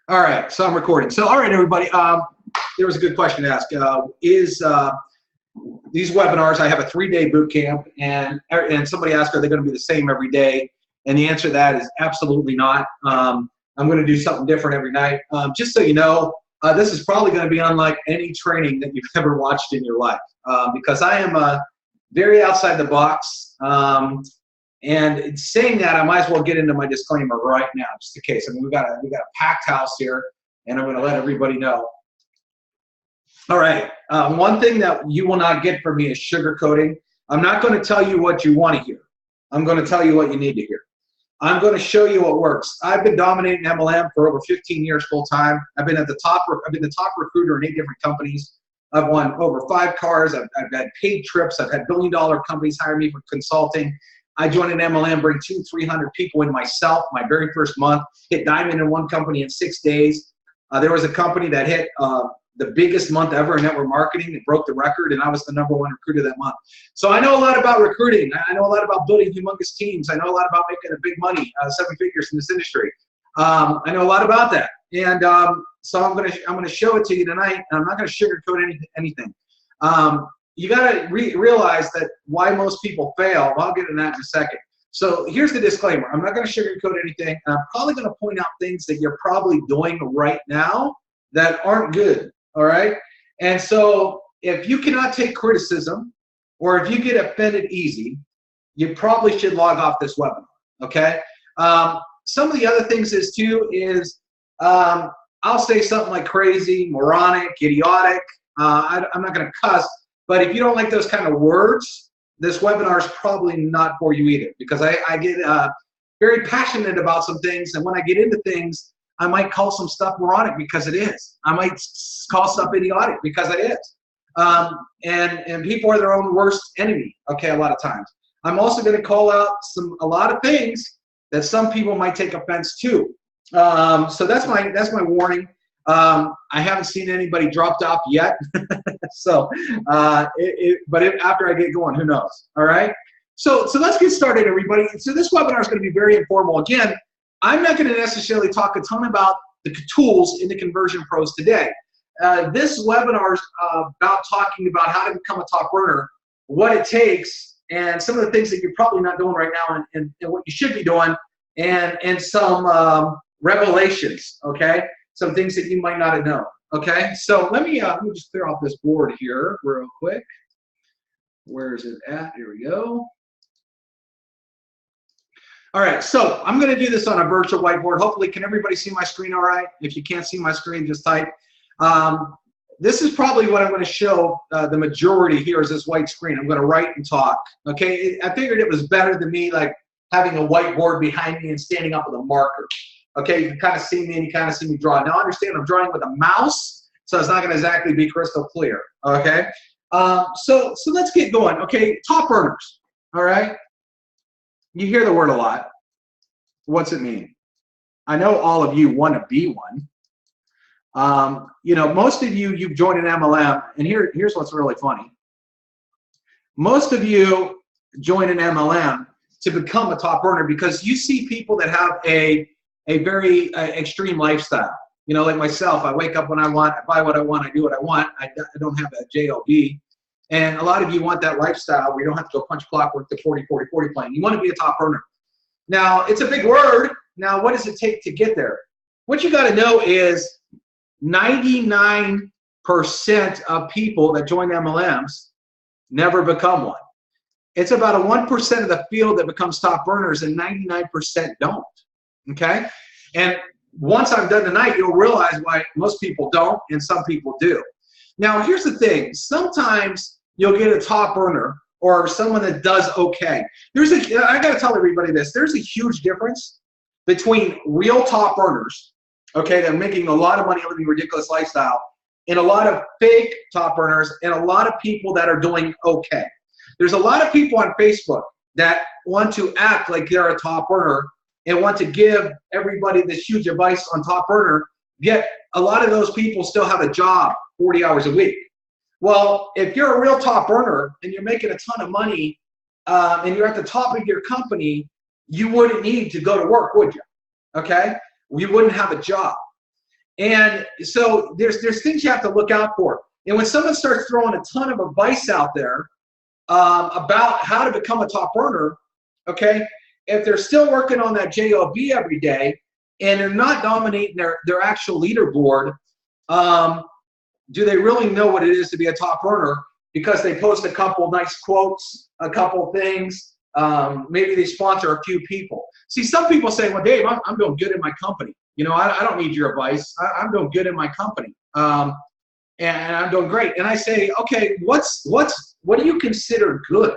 All right, so I'm recording. So, all right, everybody. There was a good question to ask. These webinars? I have a 3-day boot camp, and somebody asked, are they going to be the same every day? And the answer to that is absolutely not. I'm going to do something different every night. Just so you know, this is probably going to be unlike any training that you've ever watched in your life, because I am very outside the box. And saying that, I might as well get into my disclaimer right now, just in case. I mean, we got a packed house here, and I'm going to let everybody know. All right. One thing that you will not get from me is sugarcoating. I'm not going to tell you what you want to hear. I'm going to tell you what you need to hear. I'm going to show you what works. I've been dominating MLM for over 15 years full time. I've been the top recruiter in 8 different companies. I've won over 5 cars. I've had paid trips. I've had billion-dollar companies hire me for consulting. I joined an MLM, bring 200-300 people in myself my very first month, hit diamond in one company in 6 days. There was a company that hit the biggest month ever in network marketing. It broke the record, and I was the #1 recruiter that month. So I know a lot about recruiting. I know a lot about building humongous teams. I know a lot about making a big money, 7 figures in this industry. I know a lot about that. And so I'm gonna show it to you tonight, and I'm not gonna sugarcoat anything. You got to realize that why most people fail. I'll get into that in a second. So here's the disclaimer. I'm not going to sugarcoat anything. I'm probably going to point out things that you're probably doing right now that aren't good, all right? And so if you cannot take criticism, or if you get offended easy, you probably should log off this webinar, okay? Some of the other things is I'll say something like crazy, moronic, idiotic. I'm not going to cuss. But if you don't like those kind of words, this webinar is probably not for you either, because I get very passionate about some things, and when I get into things, I might call some stuff moronic because it is. I might call stuff idiotic because it is. And people are their own worst enemy, okay, a lot of times. I'm also going to call out a lot of things that some people might take offense to. So that's my warning. I haven't seen anybody dropped off yet, so but after I get going, who knows? All right. So let's get started, everybody. So this webinar is going to be very informal. Again, I'm not going to necessarily talk a ton about the tools in the Conversion Pros today. This webinar is about talking about how to become a top earner, what it takes, and some of the things that you're probably not doing right now, and what you should be doing, and some revelations. Okay. Some things that you might not have known. Okay, so let me just clear off this board here real quick. Where is it at? Here we go. All right, so I'm going to do this on a virtual whiteboard. Hopefully, can everybody see my screen all right? If you can't see my screen, just type. This is probably what I'm going to show the majority here is this white screen. I'm going to write and talk. Okay, I figured it was better than me like having a whiteboard behind me and standing up with a marker. Okay, you can kind of see me and you kind of see me draw. Now understand I'm drawing with a mouse, so it's not going to exactly be crystal clear. Okay, so let's get going. Okay, top earners. All right, you hear the word a lot. What's it mean? I know all of you want to be one. You know, most of you've joined an MLM, and here's what's really funny. Most of you join an MLM to become a top earner because you see people that have a very extreme lifestyle. You know, like myself, I wake up when I want, I buy what I want, I do what I want. I don't have a job. And a lot of you want that lifestyle where you don't have to go punch clockwork the 40-40-40 plan. You want to be a top earner. Now, it's a big word. Now, what does it take to get there? What you got to know is 99% of people that join MLMs never become one. It's about a 1% of the field that becomes top earners, and 99% don't. Okay, and once I'm done tonight, you'll realize why most people don't and some people do. Now, here's the thing. Sometimes you'll get a top earner or someone that does okay. I got to tell everybody this. There's a huge difference between real top earners, okay, that are making a lot of money living a ridiculous lifestyle, and a lot of fake top earners and a lot of people that are doing okay. There's a lot of people on Facebook that want to act like they're a top earner and want to give everybody this huge advice on top earner, yet a lot of those people still have a job 40 hours a week. Well, if you're a real top earner and you're making a ton of money and you're at the top of your company, you wouldn't need to go to work, would you? Okay? You wouldn't have a job. And so there's things you have to look out for. And when someone starts throwing a ton of advice out there about how to become a top earner, okay, if they're still working on that job every day and they're not dominating their actual leaderboard, do they really know what it is to be a top earner? Because they post a couple nice quotes, a couple things, maybe they sponsor a few people. See, some people say, well, Dave, I'm doing good in my company. You know, I don't need your advice. I'm doing good in my company, and I'm doing great. And I say, okay, what do you consider good?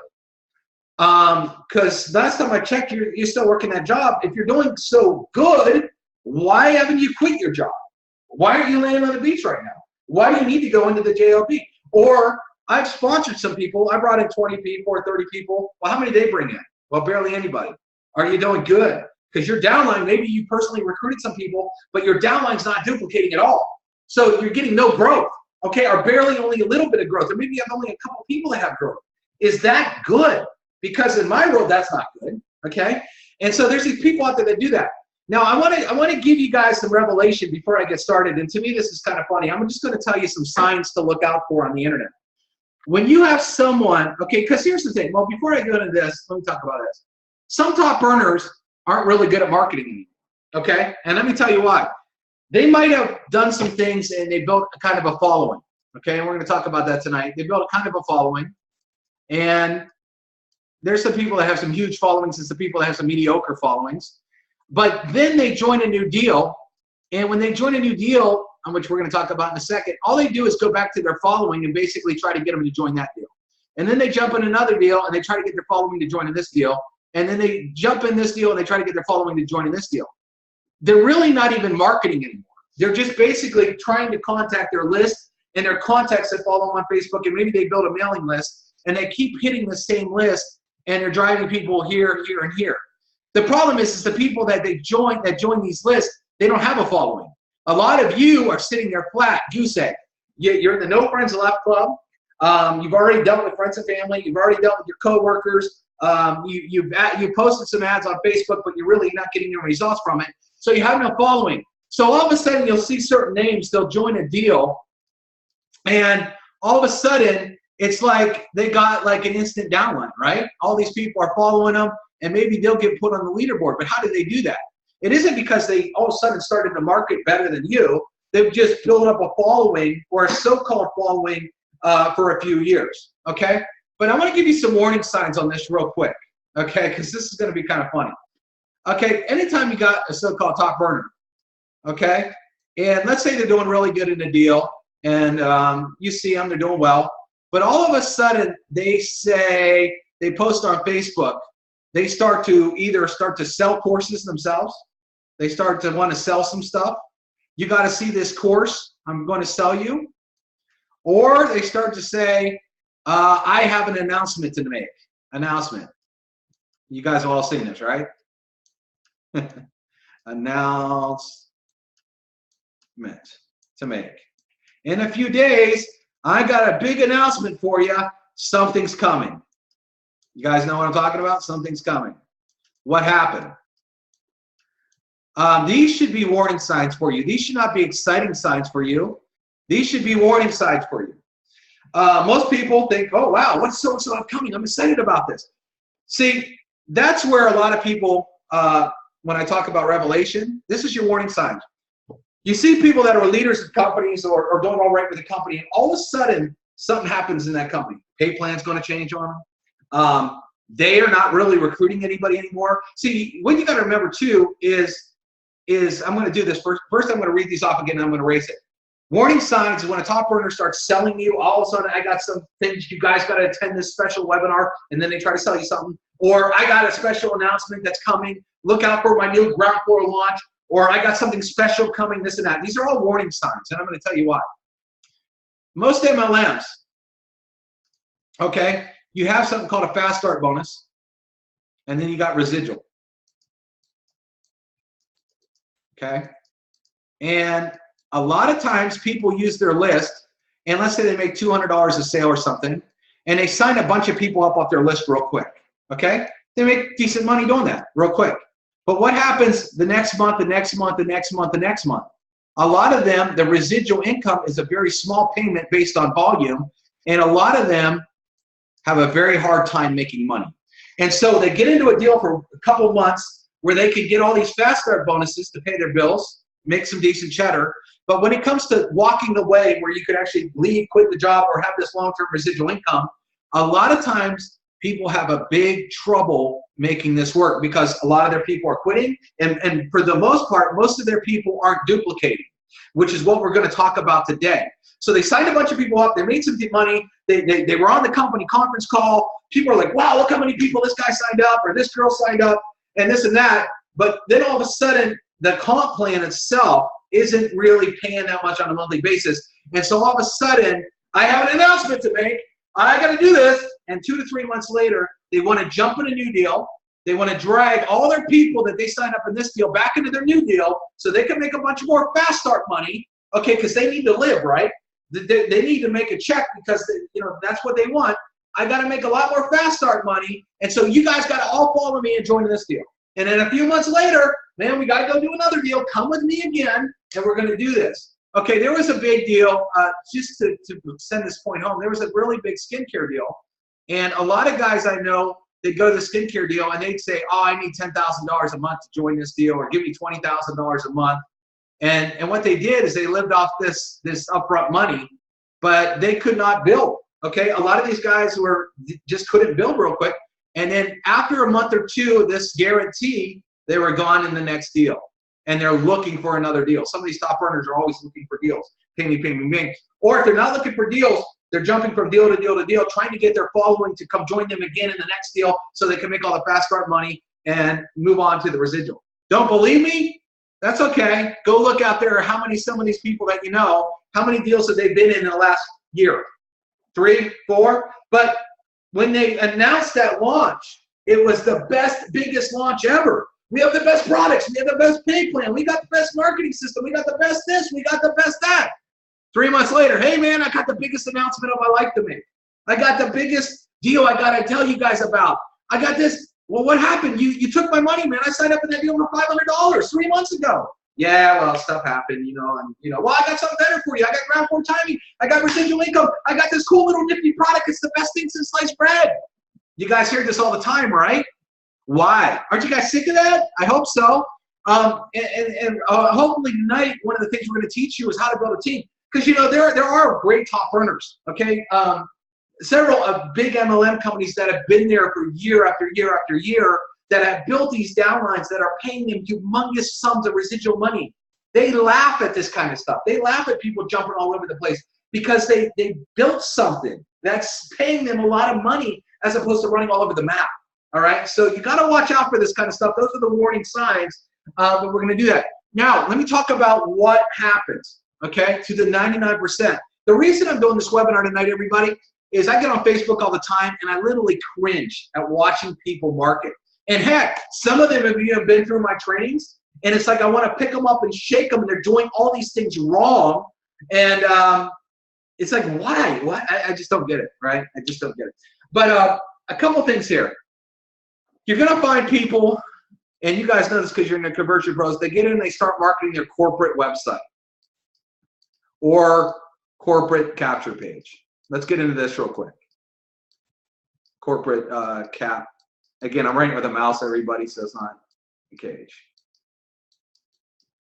Because last time I checked, you're still working that job. If you're doing so good, why haven't you quit your job? Why aren't you laying on the beach right now? Why do you need to go into the job? Or I've sponsored some people. I brought in 20 people or 30 people. Well, how many did they bring in? Well, barely anybody. Are you doing good? Because your downline, maybe you personally recruited some people, but your downline's not duplicating at all. So you're getting no growth, okay, or barely only a little bit of growth, or maybe you have only a couple people that have growth. Is that good? Because in my world, that's not good, okay? And so there's these people out there that do that. Now, I want to give you guys some revelation before I get started, and to me, this is kind of funny. I'm just going to tell you some signs to look out for on the internet. When you have someone, okay, because here's the thing. Well, before I go into this, let me talk about this. Some top earners aren't really good at marketing anymore, okay? And let me tell you why. They might have done some things and they built a kind of a following, okay? And we're going to talk about that tonight. They built a kind of a following, and there's some people that have some huge followings and some people that have some mediocre followings. But then they join a new deal, and when they join a new deal, on which we're going to talk about in a second, all they do is go back to their following and basically try to get them to join that deal. And then they jump in another deal and they try to get their following to join in this deal. And then they jump in this deal and they try to get their following to join in this deal. They're really not even marketing anymore. They're just basically trying to contact their list and their contacts that follow them on Facebook, and maybe they build a mailing list, and they keep hitting the same list, and they're driving people here, here, and here. The problem is the people that join these lists, they don't have a following. A lot of you are sitting there flat, goose egg. You're in the No Friends Left Club. You've already dealt with friends and family. You've already dealt with your coworkers. You posted some ads on Facebook, but you're really not getting any results from it. So you have no following. So all of a sudden, you'll see certain names. They'll join a deal, and all of a sudden, it's like they got like an instant downline, right? All these people are following them, and maybe they'll get put on the leaderboard. But how did they do that? It isn't because they all of a sudden started to market better than you. They've just built up a following, or a so-called following, for a few years, okay? But I want to give you some warning signs on this real quick, okay? Because this is going to be kind of funny. Okay, anytime you got a so-called top burner, okay? And let's say they're doing really good in a deal, and you see them, they're doing well. But all of a sudden, they post on Facebook, they start to sell courses themselves. They start to want to sell some stuff. You got to see this course I'm going to sell you. Or they start to say, I have an announcement to make. Announcement. You guys have all seen this, right? Announcement to make. In a few days, I got a big announcement for you. Something's coming. You guys know what I'm talking about? Something's coming. What happened? These should be warning signs for you. These should not be exciting signs for you. These should be warning signs for you. Most people think, oh, wow, what's so-and-so coming? I'm excited about this. See, that's where a lot of people, when I talk about revelation, this is your warning signs. You see people that are leaders of companies or doing all right with the company, and all of a sudden, something happens in that company. Pay plan's going to change on them. They are not really recruiting anybody anymore. See, what you got to remember, too, is I'm going to do this first. First, I'm going to read these off again, and I'm going to erase it. Warning signs is when a top earner starts selling you, all of a sudden, I got some things, you guys got to attend this special webinar, and then they try to sell you something. Or I got a special announcement that's coming. Look out for my new ground floor launch. Or I got something special coming, this and that. These are all warning signs, and I'm going to tell you why. Most MLMs, okay, you have something called a fast start bonus, and then you got residual. Okay? And a lot of times people use their list, and let's say they make $200 a sale or something, and they sign a bunch of people up off their list real quick. Okay? They make decent money doing that real quick. But what happens the next month, the next month, the next month, the next month? A lot of them, the residual income is a very small payment based on volume, and a lot of them have a very hard time making money. And so they get into a deal for a couple of months where they can get all these fast start bonuses to pay their bills, make some decent cheddar. But when it comes to walking away where you could actually leave, quit the job, or have this long-term residual income, a lot of times people have a big trouble making this work because a lot of their people are quitting. And for the most part, most of their people aren't duplicating, which is what we're going to talk about today. So they signed a bunch of people up. They made some money. They were on the company conference call. People are like, wow, look how many people this guy signed up or this girl signed up and this and that. But then all of a sudden, the comp plan itself isn't really paying that much on a monthly basis. And so all of a sudden, I have an announcement to make. I got to do this. And 2 to 3 months later, they want to jump in a new deal. They want to drag all their people that they signed up in this deal back into their new deal so they can make a bunch more fast start money, okay, because they need to live, right? They need to make a check because that's what they want. I got to make a lot more fast start money, and so you guys got to all follow me and join this deal. And then a few months later, man, we got to go do another deal. Come with me again, and we're going to do this. Okay, there was a big deal, just to send this point home, there was a really big skincare deal, and a lot of guys I know, they'd go to the skincare deal, and they'd say, oh, I need $10,000 a month to join this deal, or give me $20,000 a month. And what they did is they lived off this upfront money, but they could not build. Okay, a lot of these guys just couldn't build real quick. And then after a month or two of this guarantee, they were gone in the next deal. And they're looking for another deal. Some of these top earners are always looking for deals. Pay me, pay me, pay me. Or if they're not looking for deals, they're jumping from deal to deal to deal, trying to get their following to come join them again in the next deal so they can make all the fast start money and move on to the residual. Don't believe me? That's okay. Go look out there some of these people that you know, how many deals have they been in the last year? 3, 4? But when they announced that launch, it was the best, biggest launch ever. We have the best products. We have the best pay plan. We got the best marketing system. We got the best this. We got the best that. 3 months later, hey, man, I got the biggest announcement of my life to make. I got the biggest deal I got to tell you guys about. I got this. Well, what happened? You took my money, man. I signed up in that deal for $500 3 months ago. Yeah, well, stuff happened, well, I got something better for you. I got ground floor timing. I got residual income. I got this cool little nifty product. It's the best thing since sliced bread. You guys hear this all the time, right? Why? Aren't you guys sick of that? I hope so. Hopefully tonight, one of the things we're going to teach you is how to build a team. Because, there are great top earners, okay? Several big MLM companies that have been there for year after year after year that have built these downlines that are paying them humongous sums of residual money. They laugh at this kind of stuff. They laugh at people jumping all over the place because they built something that's paying them a lot of money as opposed to running all over the map, all right? So you got to watch out for this kind of stuff. Those are the warning signs, but we're going to do that. Now, let me talk about what happens, okay, to the 99%. The reason I'm doing this webinar tonight, everybody, is I get on Facebook all the time, and I literally cringe at watching people market. And heck, some of them have been through my trainings, and it's like I want to pick them up and shake them, and they're doing all these things wrong. And it's like, why? What? I just don't get it, right? I just don't get it. But a couple things here. You're going to find people, and you guys know this because you're in the Conversion Pros, they get in and they start marketing their corporate website or corporate capture page. Let's get into this real quick. Corporate cap. Again, I'm writing with a mouse, everybody, so it's not a cage.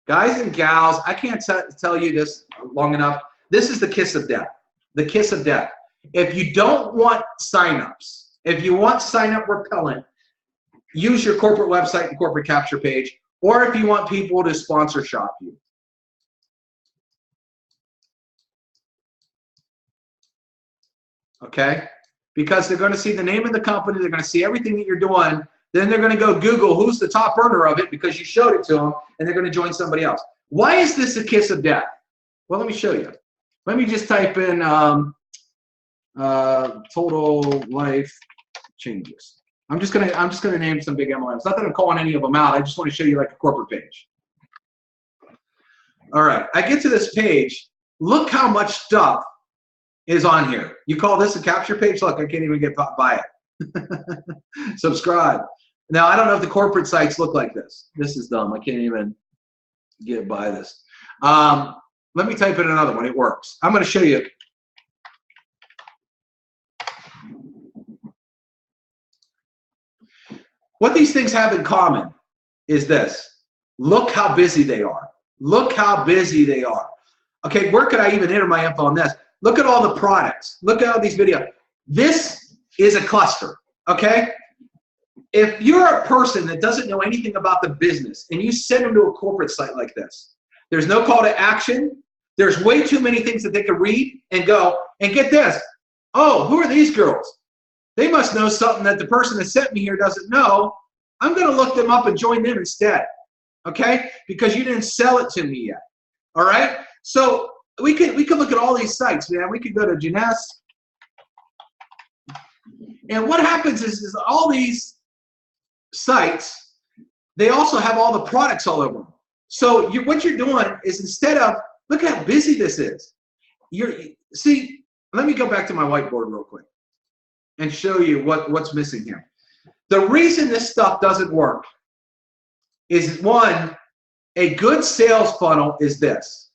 Guys and gals, I can't tell you this long enough. This is the kiss of death. The kiss of death. If you don't want signups, if you want sign-up repellent, use your corporate website and corporate capture page, or if you want people to sponsor shop you. Okay? Because they're going to see the name of the company, they're going to see everything that you're doing, then they're going to go Google who's the top earner of it because you showed it to them, and they're going to join somebody else. Why is this a kiss of death? Well, let me show you. Let me just type in total life changes. I'm just gonna name some big MLMs. Not that I'm calling any of them out. I just want to show you like a corporate page. All right, I get to this page. Look how much stuff is on here. You call this a capture page? Look, I can't even get by it. Subscribe. Now, I don't know if the corporate sites look like this. This is dumb. I can't even. get by this. Let me type in another one. It works. I'm going to show you. What these things have in common is this. Look how busy they are. Look how busy they are. Okay, where could I even enter my info on this? Look at all the products. Look at all these videos. This is a cluster, okay? If you're a person that doesn't know anything about the business and you send them to a corporate site like this, there's no call to action. There's way too many things that they could read and go, and get this. Oh, who are these girls? They must know something that the person that sent me here doesn't know. I'm going to look them up and join them instead, okay? Because you didn't sell it to me yet, all right? So we could look at all these sites, man. We could go to Jeunesse. And what happens is all these sites, they also have all the products all over them. So what you're doing is, instead of, look how busy this is. See, let me go back to my whiteboard real quick and show you what's missing here. The reason this stuff doesn't work is, one, a good sales funnel is this.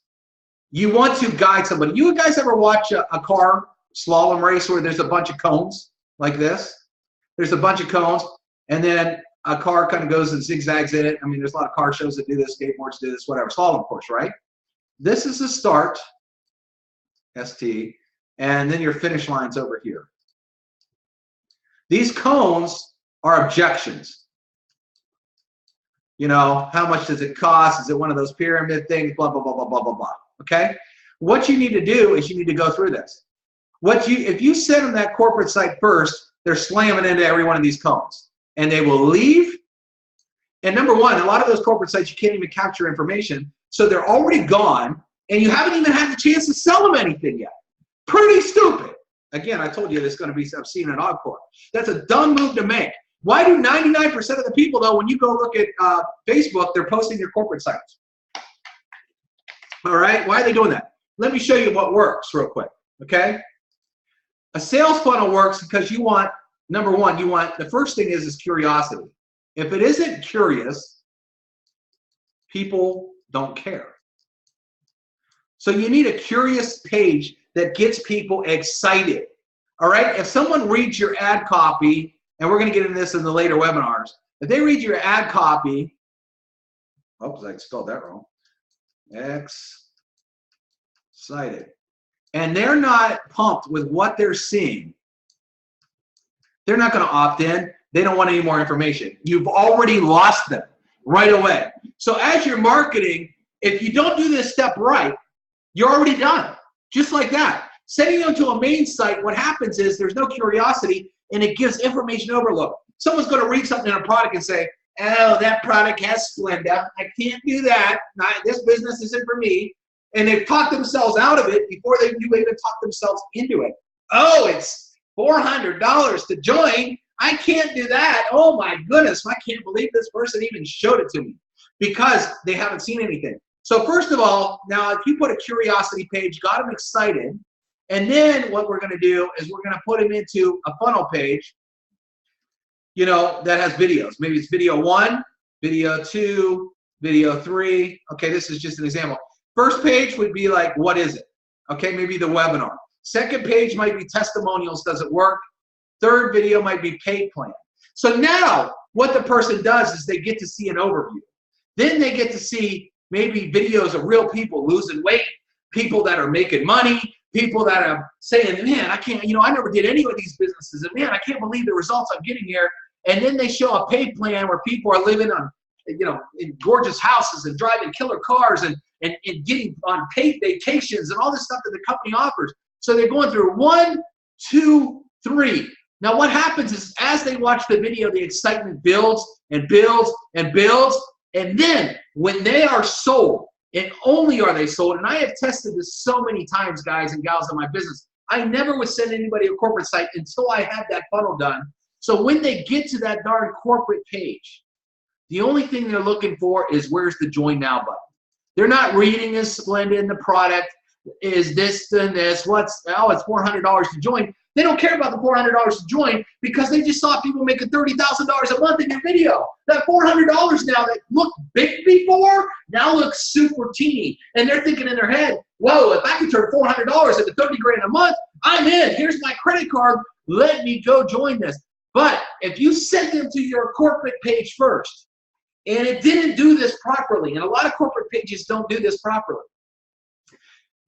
You want to guide somebody. You guys ever watch a car slalom race where there's a bunch of cones like this? There's a bunch of cones, and then a car kind of goes and zigzags in it. I mean, there's a lot of car shows that do this, skateboards do this, whatever, slalom course, right? This is the start, ST, and then your finish line's over here. These cones are objections. You know, how much does it cost? Is it one of those pyramid things? Blah, blah, blah, blah, blah, blah, blah. Okay? What you need to do is you need to go through this. If you send them that corporate site first, they're slamming into every one of these cones. And they will leave. And number one, a lot of those corporate sites, you can't even capture information. So they're already gone, and you haven't even had the chance to sell them anything yet. Pretty stupid. Again, I told you this is going to be obscene and encore. That's a dumb move to make. Why do 99% of the people, though, when you go look at Facebook, they're posting their corporate sites? All right? Why are they doing that? Let me show you what works real quick, okay? A sales funnel works because you want, number one, the first thing is curiosity. If it isn't curious, people don't care. So you need a curious page that gets people excited. All right? If someone reads your ad copy, and we're going to get into this in the later webinars, if they read your ad copy, oops, I spelled that wrong. Excited. And they're not pumped with what they're seeing, they're not going to opt in. They don't want any more information. You've already lost them right away. So as you're marketing, if you don't do this step right, you're already done. Just like that. Sending them to a main site, what happens is there's no curiosity, and it gives information overload. Someone's going to read something in a product and say, oh, that product has Splenda. I can't do that. This business isn't for me. And they've talked themselves out of it before they even talk themselves into it. Oh, it's $400 to join. I can't do that. Oh my goodness, I can't believe this person even showed it to me, because they haven't seen anything. So first of all, now if you put a curiosity page, got them excited, and then what we're going to do is we're going to put them into a funnel page, you know, that has videos. Maybe it's video 1, video 2, video 3. Okay, this is just an example. First page would be like, what is it? Okay, maybe the webinar. Second page might be testimonials, does it work? Third video might be paid plan. So now what the person does is they get to see an overview. Then they get to see maybe videos of real people losing weight, people that are making money, people that are saying, man, I can't, you know, I never did any of these businesses, and man, I can't believe the results I'm getting here. And then they show a paid plan where people are living on, you know, in gorgeous houses and driving killer cars and getting on paid vacations and all this stuff that the company offers. So they're going through 1, 2, 3. Now what happens is, as they watch the video, the excitement builds and builds and builds. And then when they are sold, and only are they sold, and I have tested this so many times, guys and gals in my business, I never would send anybody a corporate site until I had that funnel done. So when they get to that darn corporate page, the only thing they're looking for is, where's the join now button? They're not reading is Splenda in the product, is this and this, oh, it's $400 to join. They don't care about the $400 to join because they just saw people making $30,000 a month in your video. That $400 now that looked big before now looks super teeny. And they're thinking in their head, whoa, if I can turn $400 into 30 grand a month, I'm in. Here's my credit card. Let me go join this. But if you send them to your corporate page first, and it didn't do this properly, and a lot of corporate pages don't do this properly,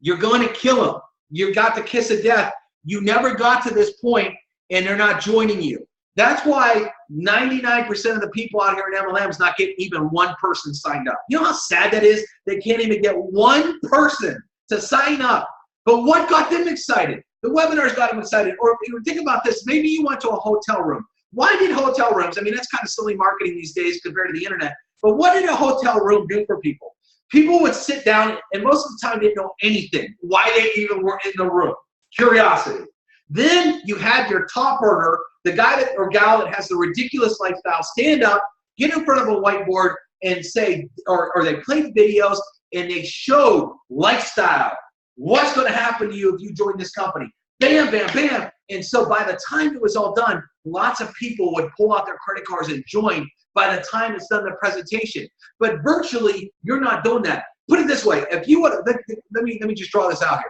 you're going to kill them. You got the kiss of death. You never got to this point, and they're not joining you. That's why 99% of the people out here in MLMs not getting even one person signed up. You know how sad that is? They can't even get one person to sign up. But what got them excited? The webinars got them excited. Or think about this. Maybe you went to a hotel room. Why did hotel rooms? I mean, that's kind of silly marketing these days compared to the internet. But what did a hotel room do for people? People would sit down, and most of the time didn't know anything, why they even were in the room. Curiosity. Then you had your top earner, the guy that, or gal that has the ridiculous lifestyle, stand up, get in front of a whiteboard and say, or they played videos and they showed lifestyle. What's going to happen to you if you join this company? Bam, bam, bam. And so by the time it was all done, lots of people would pull out their credit cards and join by the time it's done the presentation. But virtually, you're not doing that. Put it this way. If you would, let me just draw this out here.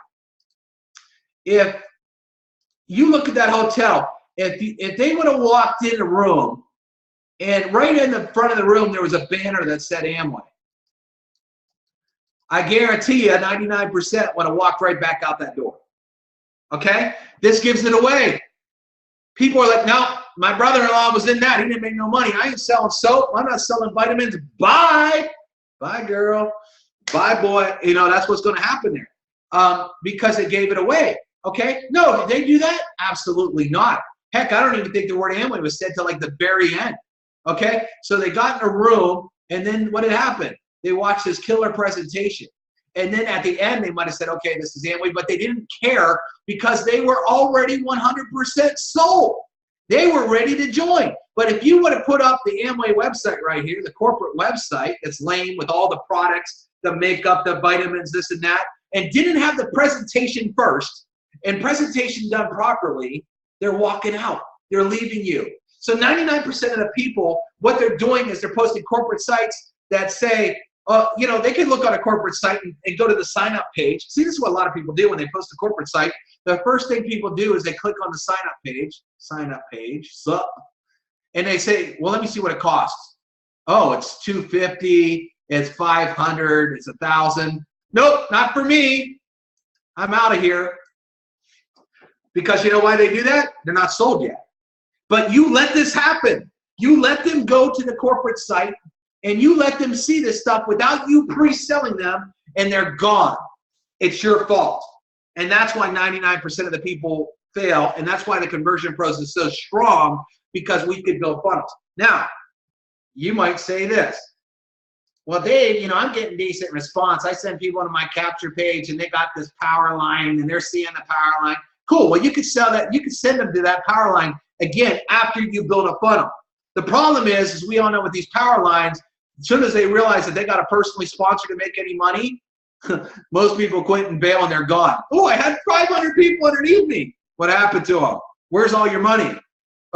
If you look at that hotel, if they would have walked in a room and right in the front of the room there was a banner that said Amway, I guarantee you 99% would have walked right back out that door. Okay? This gives it away. People are like, no, my brother-in-law was in that. He didn't make no money. I ain't selling soap. I'm not selling vitamins. Bye. Bye, girl. Bye, boy. You know, that's what's going to happen there because it gave it away. Okay? No, did they do that? Absolutely not. Heck, I don't even think the word Amway was said till like the very end. Okay? So they got in a room, and then what had happened? They watched this killer presentation. And then at the end, they might have said, okay, this is Amway, but they didn't care because they were already 100% sold. They were ready to join. But if you would have put up the Amway website right here, the corporate website, it's lame with all the products, the makeup, the vitamins, this and that, and didn't have the presentation first, and presentation done properly, they're walking out. They're leaving you. So 99% of the people, what they're doing is they're posting corporate sites that say, you know, they can look on a corporate site and go to the sign up page. See, this is what a lot of people do when they post a corporate site. The first thing people do is they click on the sign up page, sup, and they say, well, let me see what it costs. Oh, it's $250, it's $500, it's $1,000. Nope, not for me. I'm out of here. Because you know why they do that? They're not sold yet. But you let this happen. You let them go to the corporate site and you let them see this stuff without you pre-selling them, and they're gone. It's your fault. And that's why 99% of the people fail, and that's why the conversion process is so strong, because we could build funnels. Now, you might say this. Well, Dave, you know, I'm getting decent response. I send people to my capture page, and they got this power line, and they're seeing the power line. Cool. Well, you could sell that. You could send them to that power line, again, after you build a funnel. The problem is we all know with these power lines, as soon as they realize that they got to personally sponsor to make any money, most people quit and bail and they're gone. Oh, I had 500 people underneath me. What happened to them? Where's all your money?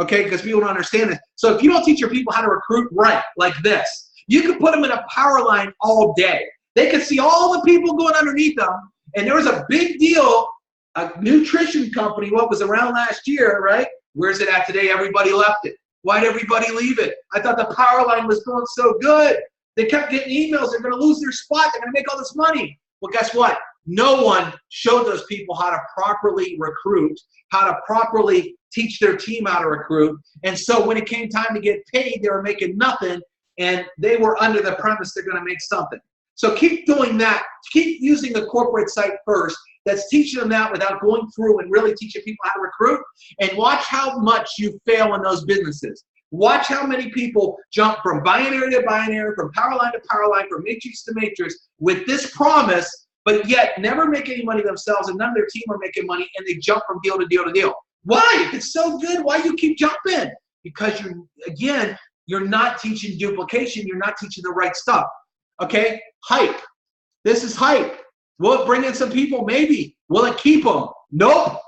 Okay, because people don't understand it. So if you don't teach your people how to recruit right, like this, you can put them in a power line all day. They can see all the people going underneath them. And there was a big deal, a nutrition company, what was around last year, right? Where's it at today? Everybody left it. Why'd everybody leave it? I thought the power line was going so good. They kept getting emails. They're going to lose their spot. They're going to make all this money. Well, guess what? No one showed those people how to properly recruit, how to properly teach their team how to recruit. And so when it came time to get paid, they were making nothing, and they were under the premise they're going to make something. So keep doing that. Keep using the corporate site first. That's teaching them that without going through and really teaching people how to recruit. And watch how much you fail in those businesses. Watch how many people jump from binary to binary, from power line to power line, from matrix to matrix with this promise, but yet never make any money themselves, and none of their team are making money, and they jump from deal to deal to deal. Why? If it's so good, why do you keep jumping? Because you're not teaching duplication. You're not teaching the right stuff. Okay? Hype. This is hype. Will it bring in some people? Maybe. Will it keep them? Nope.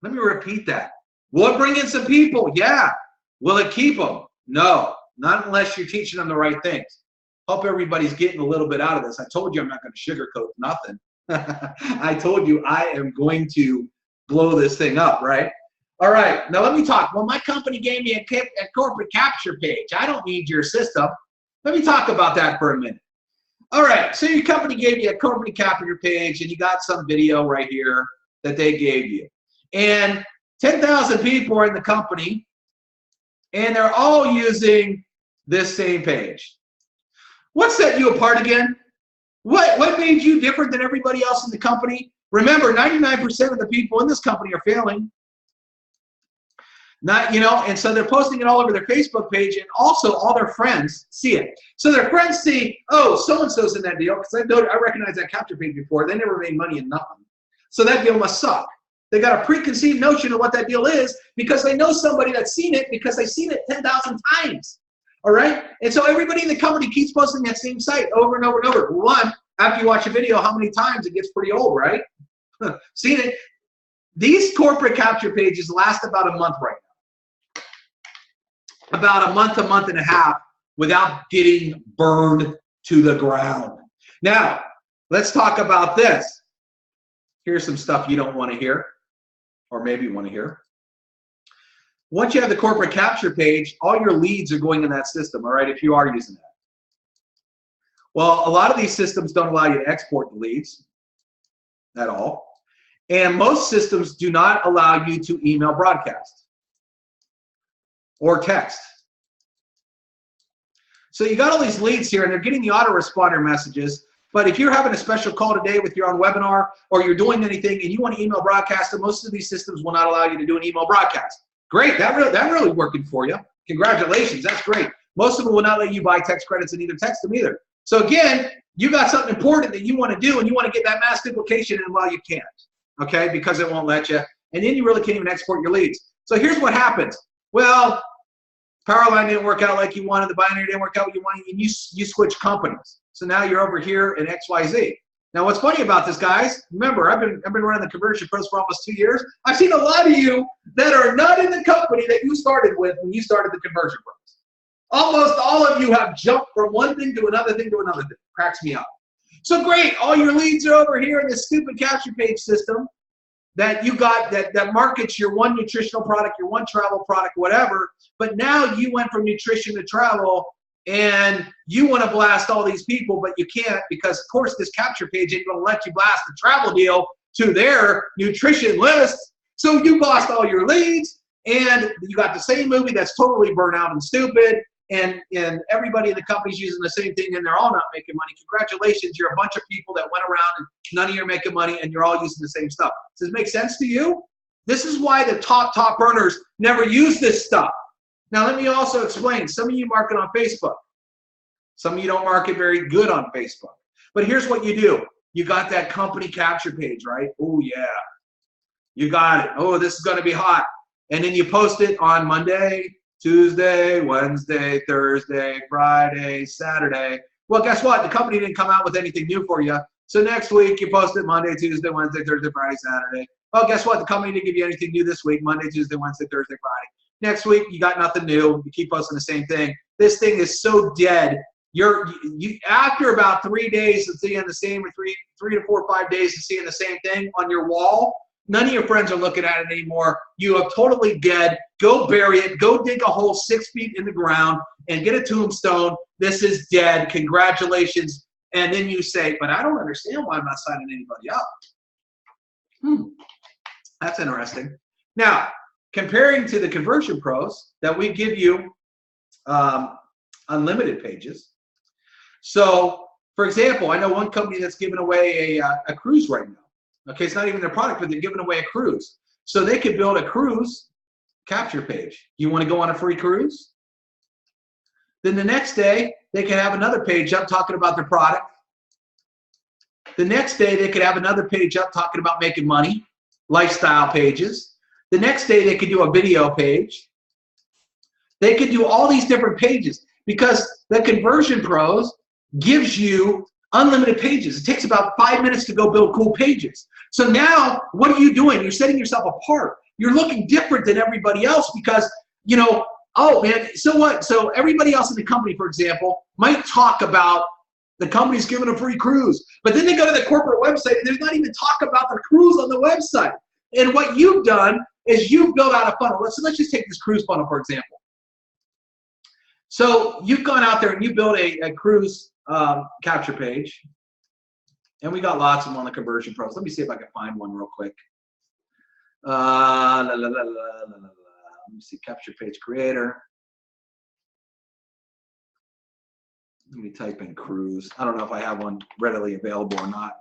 Let me repeat that. Will it bring in some people? Yeah. Will it keep them? No, not unless you're teaching them the right things. Hope everybody's getting a little bit out of this. I told you I'm not going to sugarcoat nothing. I told you I am going to blow this thing up, right? All right, now let me talk. Well, my company gave me a corporate capture page. I don't need your system. Let me talk about that for a minute. All right, so your company gave you a corporate capture page, and you got some video right here that they gave you. And 10,000 people are in the company, and they're all using this same page. What set you apart again? What made you different than everybody else in the company? Remember, 99% of the people in this company are failing. Not, and so they're posting it all over their Facebook page, and also all their friends see it. So their friends see, oh, so-and-so's in that deal, because I recognize that capture page before. They never made money in nothing. So that deal must suck. They got a preconceived notion of what that deal is because they know somebody that's seen it because they've seen it 10,000 times. All right? And so everybody in the company keeps posting that same site over and over and over. One, after you watch a video, how many times it gets pretty old, right? Seen it. These corporate capture pages last about a month right now. About a month and a half without getting burned to the ground. Now, let's talk about this. Here's some stuff you don't want to hear, or maybe you want to hear. Once you have the corporate capture page, all your leads are going in that system, all right, if you are using that. Well, a lot of these systems don't allow you to export the leads at all. And most systems do not allow you to email broadcast or text. So you got all these leads here, and they're getting the autoresponder messages. But if you're having a special call today with your own webinar, or you're doing anything and you want to email broadcast, most of these systems will not allow you to do an email broadcast. Great, that really working for you. Congratulations, that's great. Most of them will not let you buy text credits and either text them either. So again, you got something important that you want to do, and you want to get that mass duplication in while you can't, okay, because it won't let you. And then you really can't even export your leads. So here's what happens. Well, Powerline didn't work out like you wanted, the binary didn't work out what you wanted, and you switch companies. So now you're over here in XYZ. Now what's funny about this, guys, remember, I've been running the conversion pros for almost 2 years. I've seen a lot of you that are not in the company that you started with when you started the conversion pros. Almost all of you have jumped from one thing to another thing to another thing. Cracks me up. So great, all your leads are over here in this stupid capture page system that you got that markets your one nutritional product, your one travel product, whatever. But now you went from nutrition to travel, and you want to blast all these people, but you can't because, of course, this capture page ain't going to let you blast the travel deal to their nutrition list. So you lost all your leads, and you got the same movie that's totally burnt out and stupid, and everybody in the company's using the same thing, and they're all not making money. Congratulations, you're a bunch of people that went around and none of you are making money, and you're all using the same stuff. Does this make sense to you? This is why the top earners never use this stuff. Now, let me also explain. Some of you market on Facebook. Some of you don't market very good on Facebook. But here's what you do. You got that company capture page, right? Oh, yeah. You got it. Oh, this is going to be hot. And then you post it on Monday, Tuesday, Wednesday, Thursday, Friday, Saturday. Well, guess what? The company didn't come out with anything new for you. So next week, you post it Monday, Tuesday, Wednesday, Thursday, Friday, Saturday. Oh, guess what? The company didn't give you anything new this week, Monday, Tuesday, Wednesday, Thursday, Friday. Next week, you got nothing new. You keep posting the same thing. This thing is so dead. After about 3 days of seeing the same, or three to 4 or 5 days of seeing the same thing on your wall, none of your friends are looking at it anymore. You are totally dead. Go bury it. Go dig a hole 6 feet in the ground and get a tombstone. This is dead. Congratulations. And then you say, but I don't understand why I'm not signing anybody up. That's interesting. Now, comparing to the conversion pros that we give you unlimited pages. So, for example, I know one company that's giving away a cruise right now. Okay, it's not even their product, but they're giving away a cruise. So they could build a cruise capture page. You want to go on a free cruise? Then the next day, they could have another page up talking about their product. The next day, they could have another page up talking about making money, lifestyle pages. The next day, they could do a video page. They could do all these different pages because the Conversion Pros gives you unlimited pages. It takes about 5 minutes to go build cool pages. So now, what are you doing? You're setting yourself apart you're looking different than everybody else because, you know, oh man, so what? So everybody else in the company, for example, might talk about the company's giving a free cruise, but then they go to the corporate website and there's not even talk about the cruise on the website. And what you've done is you've built out a funnel. Let's just take this cruise funnel, for example. So you've gone out there and you built a cruise capture page. And we got lots of them on the Conversion Pros. Let me see if I can find one real quick. Let me see, capture page creator. Let me type in cruise. I don't know if I have one readily available or not.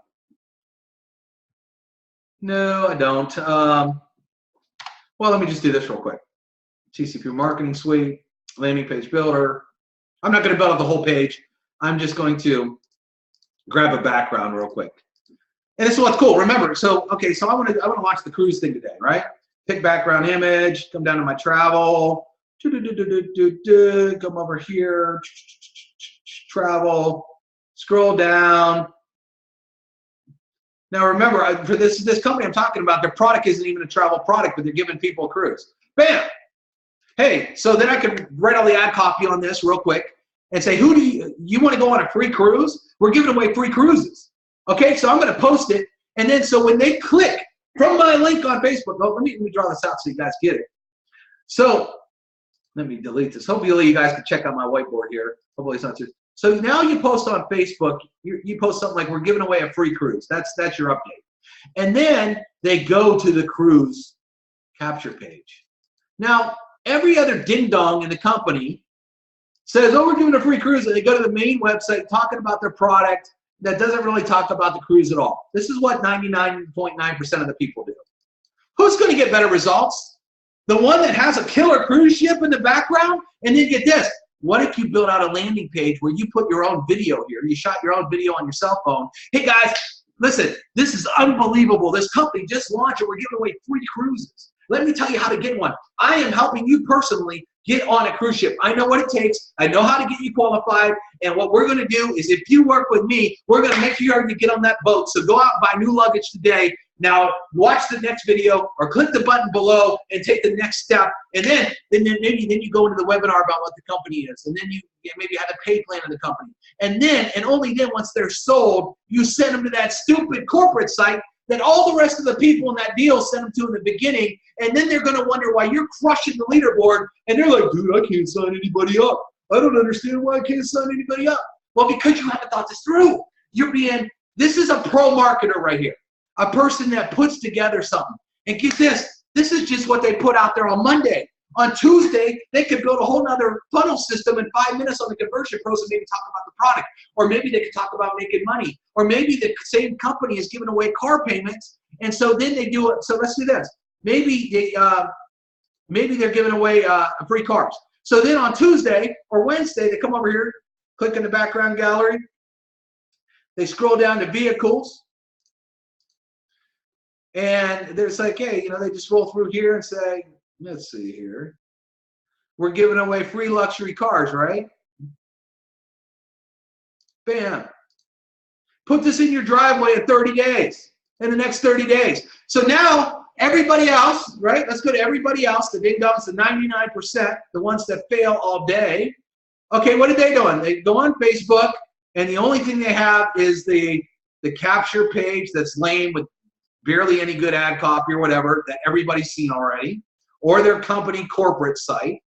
No, I don't. Well, let me just do this real quick. TCP Marketing Suite, landing page builder. I'm not going to build up the whole page. I'm just going to grab a background real quick. And this is what's cool. Remember, so okay, so I want to launch the cruise thing today, right? Pick background image, come down to my travel, come over here, travel, scroll down. Now remember, for this company I'm talking about, their product isn't even a travel product, but they're giving people a cruise. Bam! Hey, so then I can readily add copy on this real quick and say, who do you want to go on a free cruise? We're giving away free cruises. Okay, so I'm going to post it, and then so when they click from my link on Facebook, oh, let me draw this out so you guys get it. So let me delete this. Hopefully you guys can check out my whiteboard here. Hopefully it's not too. So now you post on Facebook, you post something like, we're giving away a free cruise. That's your update. And then they go to the cruise capture page. Now, every other ding-dong in the company says, oh, we're giving a free cruise, and they go to the main website talking about their product that doesn't really talk about the cruise at all. This is what 99.9% of the people do. Who's going to get better results? The one that has a killer cruise ship in the background? And then get this. What if you build out a landing page where you put your own video here? You shot your own video on your cell phone. Hey, guys, listen, this is unbelievable. This company just launched and we're giving away free cruises. Let me tell you how to get one. I am helping you personally get on a cruise ship. I know what it takes. I know how to get you qualified. And what we're going to do is if you work with me, we're going to make sure you get on that boat. So go out and buy new luggage today. Now watch the next video or click the button below and take the next step. And then you go into the webinar about what the company is. And then you maybe have a pay plan of the company. And then, and only then once they're sold, you send them to that stupid corporate site that all the rest of the people in that deal sent them to in the beginning, and then they're going to wonder why you're crushing the leaderboard, and they're like, dude, I can't sign anybody up. I don't understand why I can't sign anybody up. Well, because you haven't thought this through. This is a pro marketer right here, a person that puts together something. And get this is just what they put out there on Monday. On Tuesday, they could build a whole nother funnel system in 5 minutes on the Conversion Pros and maybe talk about the product. Or maybe they could talk about making money. Or maybe the same company is giving away car payments. And so then they do it. So let's do this. Maybe they're giving away free cars. So then on Tuesday or Wednesday, they come over here, click in the background gallery. They scroll down to vehicles. And there's like, hey, they just roll through here and say, let's see here. We're giving away free luxury cars, right? Bam. Put this in your driveway in 30 days, in the next 30 days. So now everybody else, right? Let's go to everybody else. The ding-dongs, the 99%, the ones that fail all day. Okay, what are they doing? They go on Facebook, and the only thing they have is the capture page that's lame with barely any good ad copy or whatever that everybody's seen already, or their company corporate site.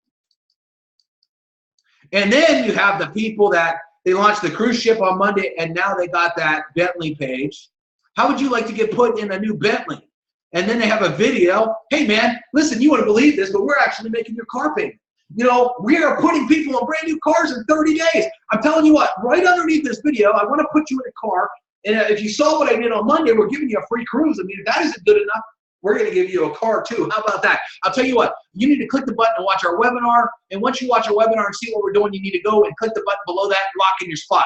And then you have the people that they launched the cruise ship on Monday and now they got that Bentley page. How would you like to get put in a new Bentley? And then they have a video. Hey man, listen, you wouldn't believe this, but we're actually making your car payment. We are putting people in brand new cars in 30 days. I'm telling you what, right underneath this video, I want to put you in a car. And if you saw what I did on Monday, we're giving you a free cruise. I mean, if that isn't good enough, we're going to give you a car too. How about that? I'll tell you what, you need to click the button and watch our webinar. And once you watch our webinar and see what we're doing, you need to go and click the button below that and lock in your spot.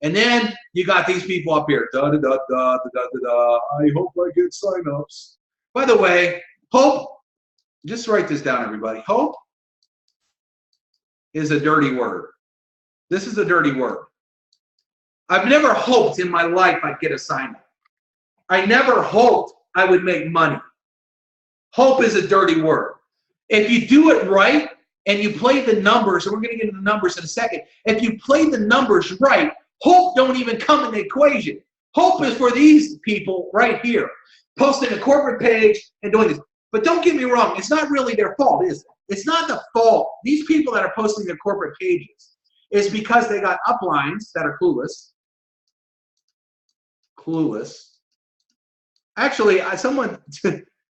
And then you got these people up here. Da, da, da, da, da, da, da. I hope I get signups. By the way, hope, just write this down, everybody. Hope is a dirty word. This is a dirty word. I've never hoped in my life I'd get a sign up. I never hoped I would make money. Hope is a dirty word. If you do it right and you play the numbers, and we're going to get into the numbers in a second, if you play the numbers right, hope don't even come in the equation. Hope is for these people right here, posting a corporate page and doing this. But don't get me wrong, it's not really their fault, is it? It's not the fault. These people that are posting their corporate pages is because they got uplines that are clueless. Clueless. Actually, someone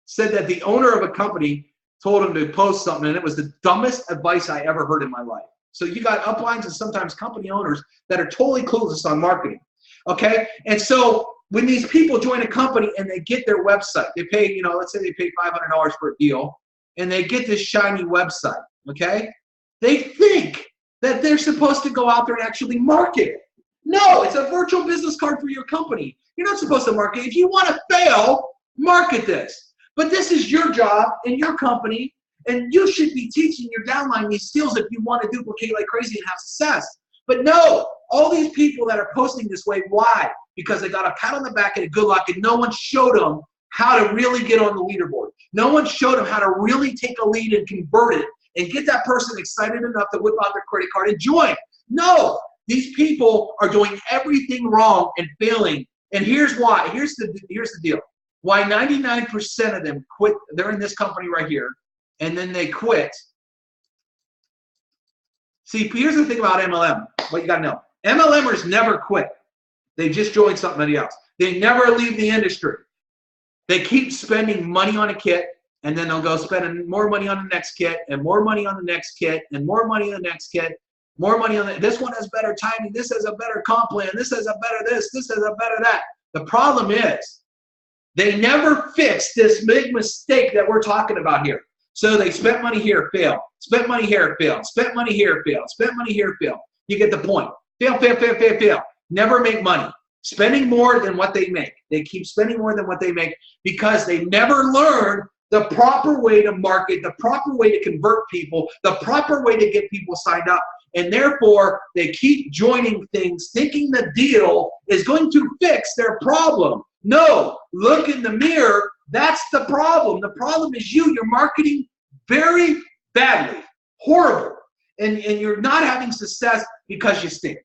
said that the owner of a company told him to post something, and it was the dumbest advice I ever heard in my life. So you got uplines and sometimes company owners that are totally clueless on marketing, okay? And so when these people join a company and they get their website, they pay, you know, let's say they pay $500 for a deal, and they get this shiny website, okay? They think that they're supposed to go out there and actually market it. No, it's a virtual business card for your company. You're not supposed to market. If you want to fail, market this. But this is your job in your company, and you should be teaching your downline these skills if you want to duplicate like crazy and have success. But no, all these people that are posting this way, why? Because they got a pat on the back and a good luck, and no one showed them how to really get on the leaderboard. No one showed them how to really take a lead and convert it and get that person excited enough to whip out their credit card and join. No, these people are doing everything wrong and failing. And here's why. Here's the deal. Why 99% of them quit. They're in this company right here, and then they quit. See, here's the thing about MLM. What you got to know. MLMers never quit. They just join somebody else. They never leave the industry. They keep spending money on a kit, and then they'll go spending more money on the next kit, and more money on the next kit, and more money on the next kit, more money on this one has better timing, this has a better comp plan, this has a better this has a better that. The problem is they never fix this big mistake that we're talking about here. So they spent money here, fail. Spent money here, fail. Spent money here, fail. Spent money here, fail. You get the point. Fail, fail, fail, fail, fail. Never make money. Spending more than what they make. They keep spending more than what they make because they never learn the proper way to market, the proper way to convert people, the proper way to get people signed up. And therefore, they keep joining things thinking the deal is going to fix their problem. No, look in the mirror. That's the problem. The problem is you. You're marketing very badly, horrible. And you're not having success because you stink.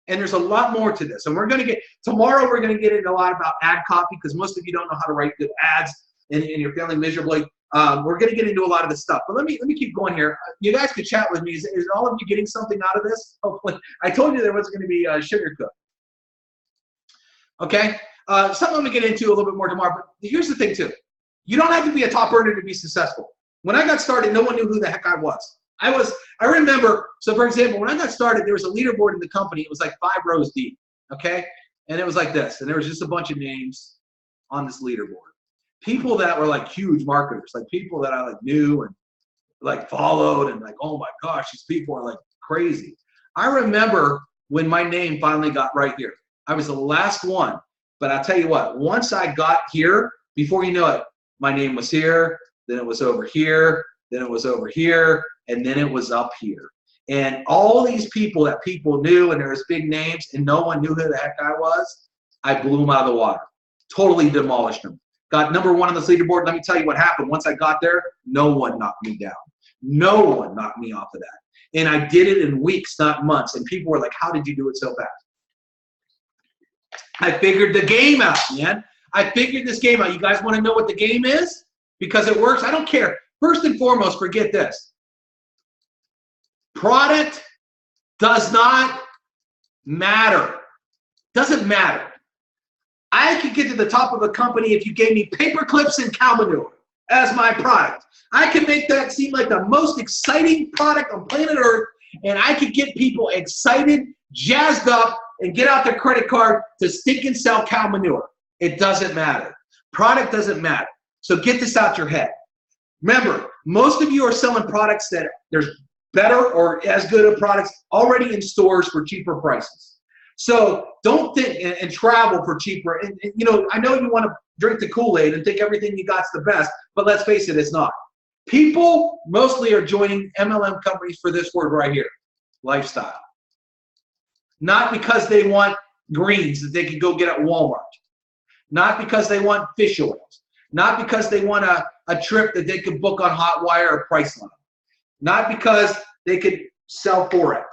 And there's a lot more to this. And we're going to get, tomorrow we're going to get into a lot about ad copy because most of you don't know how to write good ads and you're failing miserably. We're going to get into a lot of this stuff. But let me keep going here. You guys could chat with me. Is all of you getting something out of this? Hopefully. I told you there was going to be sugar cooked. Okay? Something I'm going to get into a little bit more tomorrow. But here's the thing, too. You don't have to be a top earner to be successful. When I got started, no one knew who the heck I was. I remember, so for example, when I got started, there was a leaderboard in the company. It was like 5 rows deep, okay? And it was like this. And there was just a bunch of names on this leaderboard. People that were like huge marketers, like people that I like knew and like followed and like, oh my gosh, these people are like crazy. I remember when my name finally got right here. I was the last one. But I'll tell you what, once I got here, before you know it, my name was here, then it was over here, then it was over here, and then it was up here. And all these people that people knew, and there was big names, and no one knew who the heck I was, I blew them out of the water. Totally demolished them. Got number 1 on this leaderboard. Let me tell you what happened. Once I got there, no one knocked me down. No one knocked me off of that. And I did it in weeks, not months. And people were like, how did you do it so fast? I figured the game out, man. I figured this game out. You guys want to know what the game is? Because it works? I don't care. First and foremost, forget this. Product does not matter. Doesn't matter. I could get to the top of a company if you gave me paper clips and cow manure as my product. I can make that seem like the most exciting product on planet Earth, and I could get people excited, jazzed up, and get out their credit card to stink and sell cow manure. It doesn't matter. Product doesn't matter. So get this out your head. Remember, most of you are selling products that there's better or as good of products already in stores for cheaper prices. So don't think and travel for cheaper. And you know, I know you want to drink the Kool-Aid and think everything you got's the best, but let's face it, it's not. People mostly are joining MLM companies for this word right here, lifestyle. Not because they want greens that they can go get at Walmart. Not because they want fish oils. Not because they want a trip that they could book on Hotwire or Priceline. Not because they could sell Forex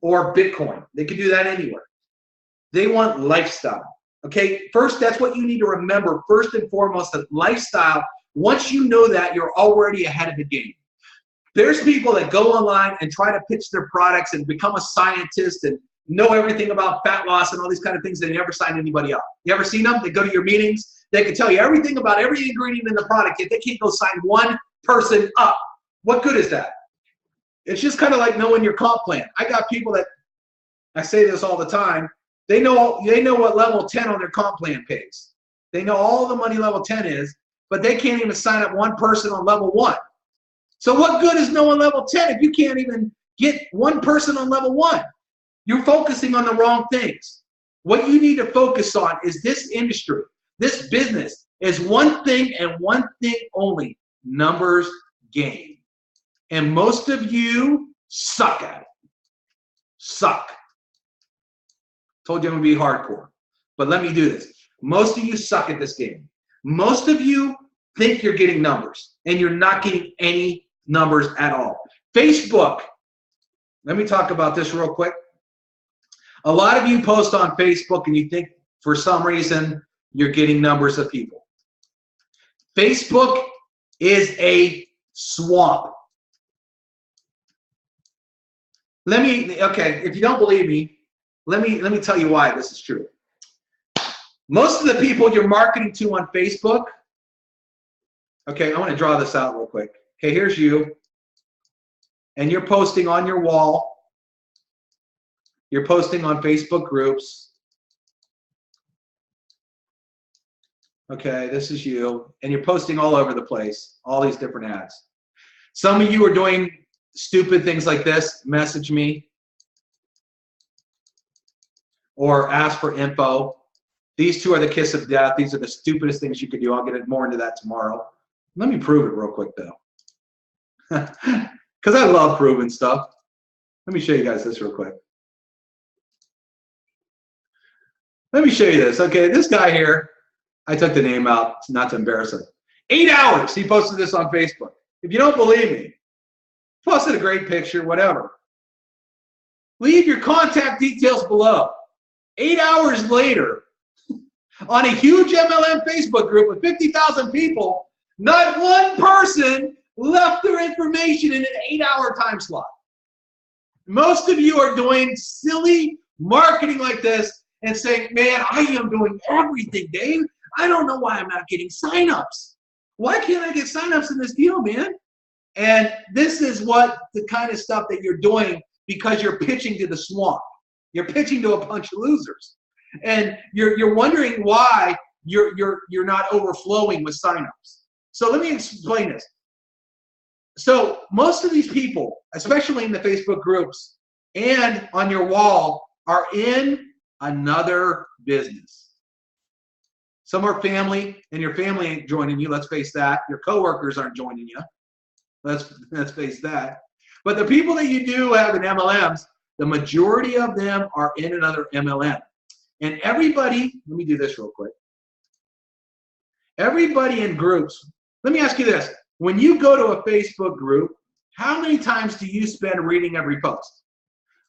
or Bitcoin. They could do that anywhere. They want lifestyle. Okay, first, that's what you need to remember. First and foremost, that lifestyle, once you know that, you're already ahead of the game. There's people that go online and try to pitch their products and become a scientist and know everything about fat loss and all these kind of things. They never sign anybody up. You ever seen them? They go to your meetings. They can tell you everything about every ingredient in the product, yet they can't go sign one person up. What good is that? It's just kind of like knowing your comp plan. I got people that, I say this all the time, they know what level 10 on their comp plan pays. They know all the money level 10 is, but they can't even sign up one person on level 1. So what good is knowing level 10 if you can't even get one person on level 1? You're focusing on the wrong things. What you need to focus on is this industry, this business is one thing and one thing only, numbers game. And most of you suck at it. Suck. Told you I'm going to be hardcore. But let me do this. Most of you suck at this game. Most of you think you're getting numbers, and you're not getting any numbers at all. Facebook. Let me talk about this real quick. A lot of you post on Facebook, and you think for some reason you're getting numbers of people. Facebook is a swamp. Okay, if you don't believe me, let me tell you why this is true. Most of the people you're marketing to on Facebook, okay, I want to draw this out real quick. Okay, here's you, and you're posting on your wall. You're posting on Facebook groups. Okay, this is you, and you're posting all over the place, all these different ads. Some of you are doing stupid things like this, message me, or ask for info. These two are the kiss of death. These are the stupidest things you could do. I'll get more into that tomorrow. Let me prove it real quick, though. Because I love proving stuff. Let me show you guys this real quick. Let me show you this. Okay, this guy here, I took the name out not to embarrass him. 8 hours he posted this on Facebook. If you don't believe me, posted a great picture, whatever. Leave your contact details below. 8 hours later, on a huge MLM Facebook group with 50,000 people, not one person left their information in an 8-hour time slot. Most of you are doing silly marketing like this and saying, man, I am doing everything, Dave. I don't know why I'm not getting signups. Why can't I get signups in this deal, man? And this is what the kind of stuff that you're doing because you're pitching to the swamp. You're pitching to a bunch of losers. And you're wondering why you're not overflowing with signups. So let me explain this. So most of these people, especially in the Facebook groups and on your wall, are in another business. Some are family, and your family ain't joining you. Let's face that. Your coworkers aren't joining you. Let's face that. But the people that you do have in MLMs, the majority of them are in another MLM. And everybody, let me do this real quick. Everybody in groups, let me ask you this. When you go to a Facebook group, how many times do you spend reading every post?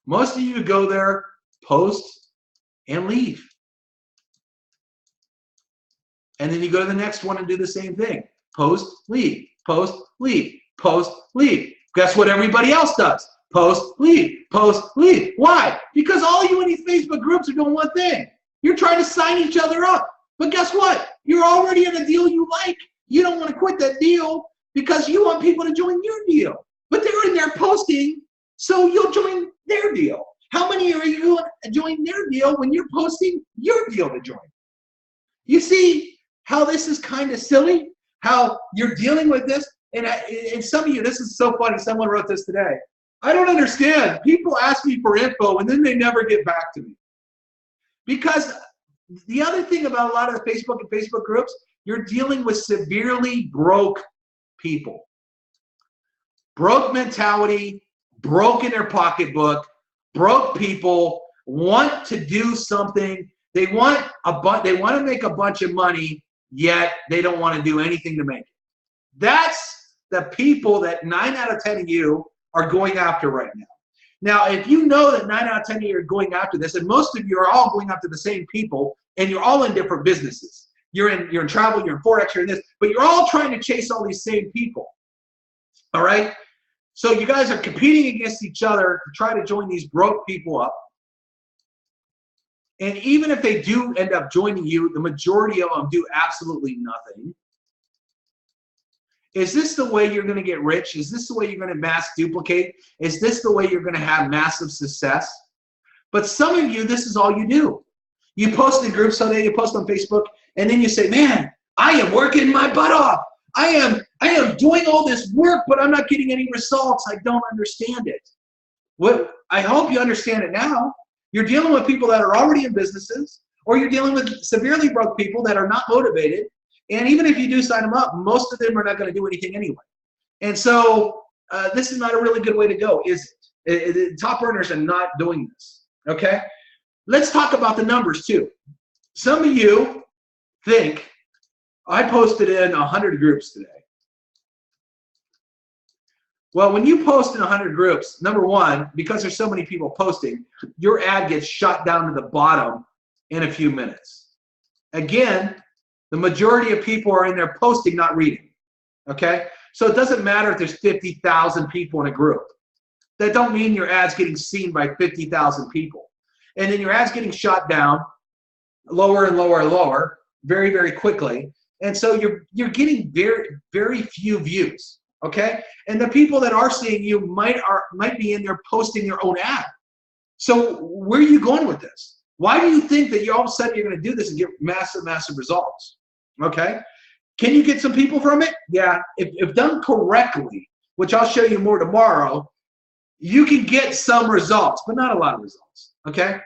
Most of you go there, post, and leave. And then you go to the next one and do the same thing. Post, leave, post, leave, post, leave. Guess what everybody else does? Post, leave, post, leave. Why? Because all you in these Facebook groups are doing one thing. You're trying to sign each other up. But guess what? You're already in a deal you like. You don't want to quit that deal because you want people to join your deal. But they're in there posting, so you'll join their deal. How many are you going to join their deal when you're posting your deal to join? You see how this is kind of silly? How you're dealing with this? And some of you, this is so funny. Someone wrote this today. I don't understand. People ask me for info and then they never get back to me. Because the other thing about a lot of the Facebook and Facebook groups, you're dealing with severely broke people. Broke mentality, broke in their pocketbook, broke people want to do something. They want to make a bunch of money yet they don't want to do anything to make it. That's the people that 9 out of 10 of you are going after right now. Now, if you know that 9 out of 10 of you are going after this, and most of you are all going after the same people, and you're all in different businesses. You're in travel, you're in Forex, you're in this, but you're all trying to chase all these same people. All right? So you guys are competing against each other to try to join these broke people up. And even if they do end up joining you, the majority of them do absolutely nothing. Is this the way you're going to get rich? Is this the way you're going to mass duplicate? Is this the way you're going to have massive success? But some of you, this is all you do. You post in groups Sunday, you post on Facebook, and then you say, man, I am working my butt off. I am doing all this work, but I'm not getting any results. I don't understand it. What I hope you understand it now. You're dealing with people that are already in businesses, or you're dealing with severely broke people that are not motivated. And even if you do sign them up, most of them are not going to do anything anyway. And so this is not a really good way to go, is it? Top earners are not doing this, okay? Let's talk about the numbers too. Some of you think, I posted in 100 groups today. Well, when you post in 100 groups, number one, because there's so many people posting, your ad gets shot down to the bottom in a few minutes. Again, the majority of people are in there posting, not reading, okay? So it doesn't matter if there's 50,000 people in a group. That don't mean your ad's getting seen by 50,000 people. And then your ad's getting shot down lower and lower and lower very, very quickly. And so you're getting very, very few views, okay? And the people that are seeing you might be in there posting their own ad. So where are you going with this? Why do you think that all of a sudden you're going to do this and get massive, massive results? Okay? Can you get some people from it? Yeah. If done correctly, which I'll show you more tomorrow, you can get some results, but not a lot of results. Okay?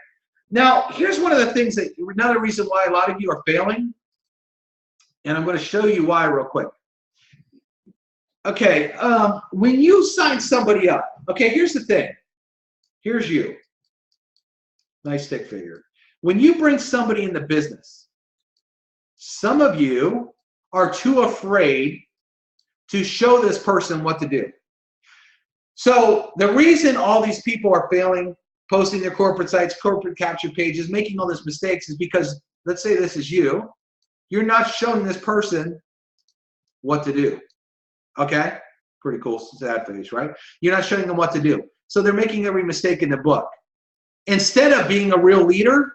Now, here's one of the things another reason why a lot of you are failing, and I'm going to show you why real quick. Okay, when you sign somebody up, okay, here's the thing. Here's you. Nice stick figure. When you bring somebody in the business, some of you are too afraid to show this person what to do. So the reason all these people are failing, posting their corporate sites, corporate capture pages, making all these mistakes is because, let's say this is you, you're not showing this person what to do. Okay? Pretty cool, sad face, right? You're not showing them what to do. So they're making every mistake in the book. Instead of being a real leader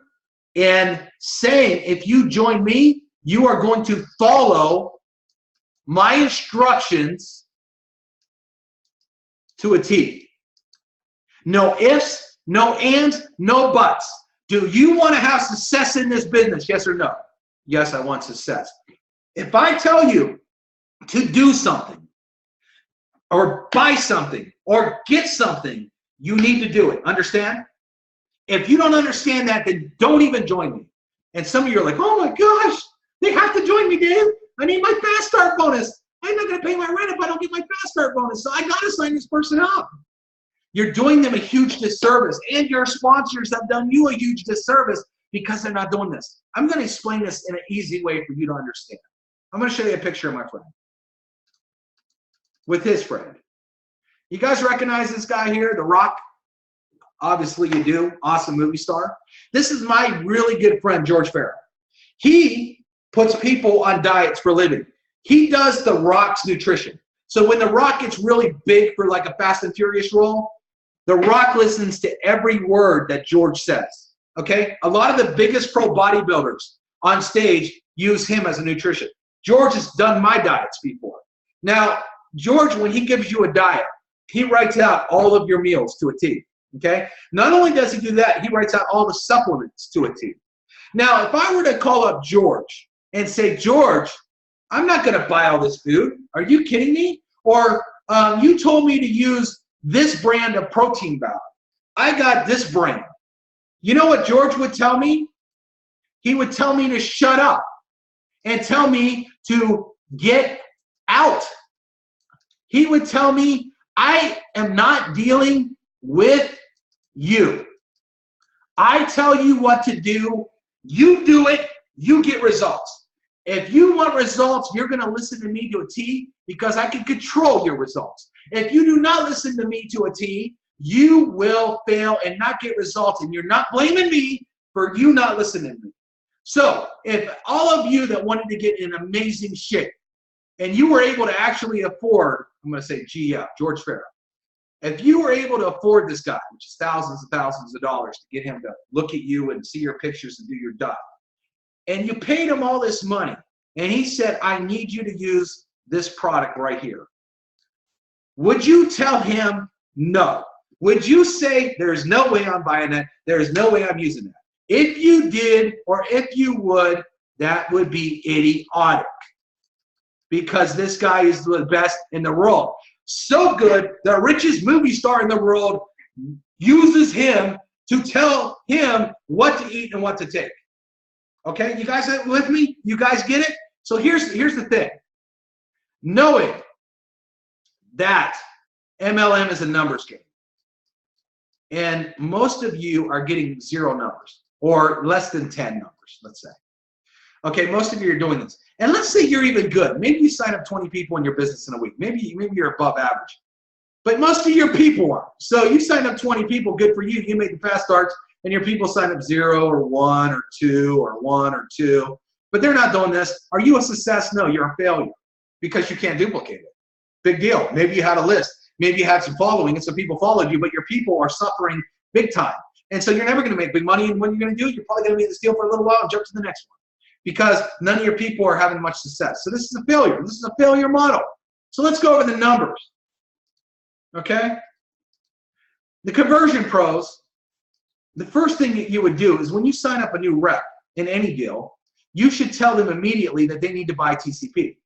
and saying, if you join me, you are going to follow my instructions to a T. No ifs, no ands, no buts. Do you want to have success in this business? Yes or no? Yes, I want success. If I tell you to do something or buy something or get something, you need to do it. Understand? If you don't understand that, then don't even join me. And some of you are like, oh my gosh, they have to join me, Dave. I need my fast start bonus. I'm not going to pay my rent if I don't get my fast start bonus. So I got to sign this person up. You're doing them a huge disservice. And your sponsors have done you a huge disservice because they're not doing this. I'm going to explain this in an easy way for you to understand. I'm going to show you a picture of my friend with his friend. You guys recognize this guy here, The Rock? Obviously you do. Awesome movie star. This is my really good friend, George Farrell. He puts people on diets for a living. He does The Rock's nutrition. So when The Rock gets really big for like a Fast and Furious role, The Rock listens to every word that George says. Okay? A lot of the biggest pro bodybuilders on stage use him as a nutrition. George has done my diets before. Now, George, when he gives you a diet, he writes out all of your meals to a T. Okay? Not only does he do that, he writes out all the supplements to a T. Now, if I were to call up George and say, George, I'm not going to buy all this food. Are you kidding me? Or you told me to use this brand of protein powder. I got this brand. You know what George would tell me? He would tell me to shut up and tell me to get out. He would tell me, I am not dealing with you. I tell you what to do. You do it. You get results. If you want results, you're going to listen to me to a T because I can control your results. If you do not listen to me to a T, you will fail and not get results, and you're not blaming me for you not listening to me. So if all of you that wanted to get in amazing shape and you were able to actually afford, I'm going to say GF, George Farrell, if you were able to afford this guy, which is thousands and thousands of dollars to get him to look at you and see your pictures and do your diet, and you paid him all this money, and he said, I need you to use this product right here, would you tell him no? Would you say, there's no way I'm buying that, there's no way I'm using that? If you did, or if you would, that would be idiotic, because this guy is the best in the world. So good, the richest movie star in the world uses him to tell him what to eat and what to take. Okay, you guys with me? You guys get it? So here's the thing. Knowing that MLM is a numbers game, and most of you are getting 0 numbers or less than 10 numbers, let's say. Okay, most of you are doing this. And let's say you're even good. Maybe you sign up 20 people in your business in a week. Maybe you're above average. But most of your people are. So you sign up 20 people, good for you. You made the fast starts, and your people sign up 0 or 1 or 2 or 1 or 2. But they're not doing this. Are you a success? No, you're a failure because you can't duplicate it. Big deal. Maybe you had a list. Maybe you had some following and some people followed you, but your people are suffering big time. And so you're never going to make big money. And what you're going to do, you're probably going to be in this deal for a little while and jump to the next one because none of your people are having much success. So this is a failure. This is a failure model. So let's go over the numbers. Okay? The conversion pros, the first thing that you would do is when you sign up a new rep in any deal, you should tell them immediately that they need to buy TCP.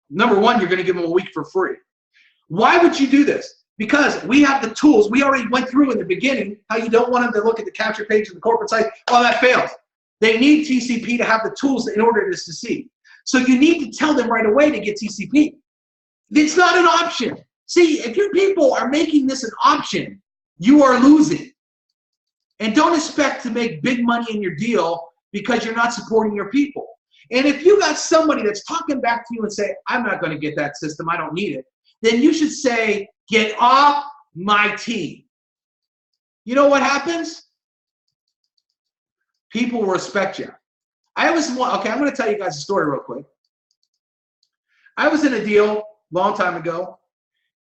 Number one, you're going to give them a week for free. Why would you do this? Because we have the tools. We already went through in the beginning how you don't want them to look at the capture page of the corporate site. Well, that fails. They need TCP to have the tools in order to succeed. So you need to tell them right away to get TCP. It's not an option. See, if your people are making this an option, you are losing. And don't expect to make big money in your deal because you're not supporting your people. And if you got somebody that's talking back to you and say, I'm not going to get that system, I don't need it, then you should say, get off my team. You know what happens? People will respect you. Okay, I'm going to tell you guys a story real quick. I was in a deal a long time ago,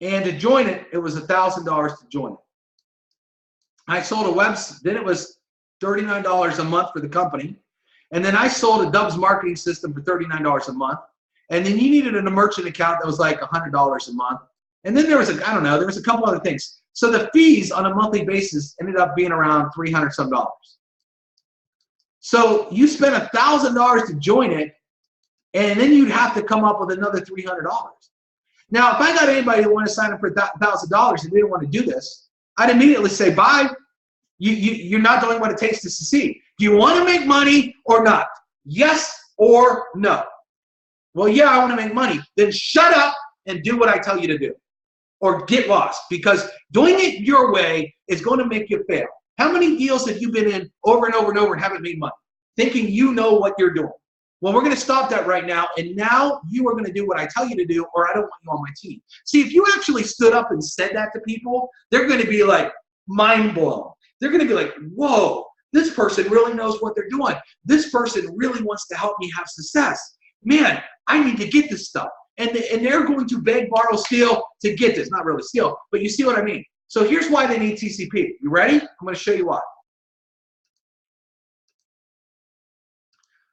and to join it, it was $1,000 to join it. I sold a website, then it was $39 a month for the company. And then I sold a Dubs marketing system for $39 a month. And then you needed a merchant account that was like $100 a month. And then there was there was a couple other things. So the fees on a monthly basis ended up being around $300 some. So you spent $1,000 to join it, and then you'd have to come up with another $300. Now, if I got anybody that wanted to sign up for $1,000 and they didn't want to do this, I'd immediately say, bye. You're not doing what it takes to succeed. Do you want to make money or not? Yes or no? Well, yeah, I want to make money. Then shut up and do what I tell you to do. Or get lost, because doing it your way is going to make you fail. How many deals have you been in over and over and over and haven't made money, thinking you know what you're doing? Well, we're going to stop that right now, and now you are going to do what I tell you to do, or I don't want you on my team. See, if you actually stood up and said that to people, they're going to be like mind blown. They're going to be like, whoa, this person really knows what they're doing. This person really wants to help me have success. Man, I need to get this stuff. And they're going to beg, borrow, steal to get this. Not really steal, but you see what I mean. So here's why they need TCP. You ready? I'm going to show you why.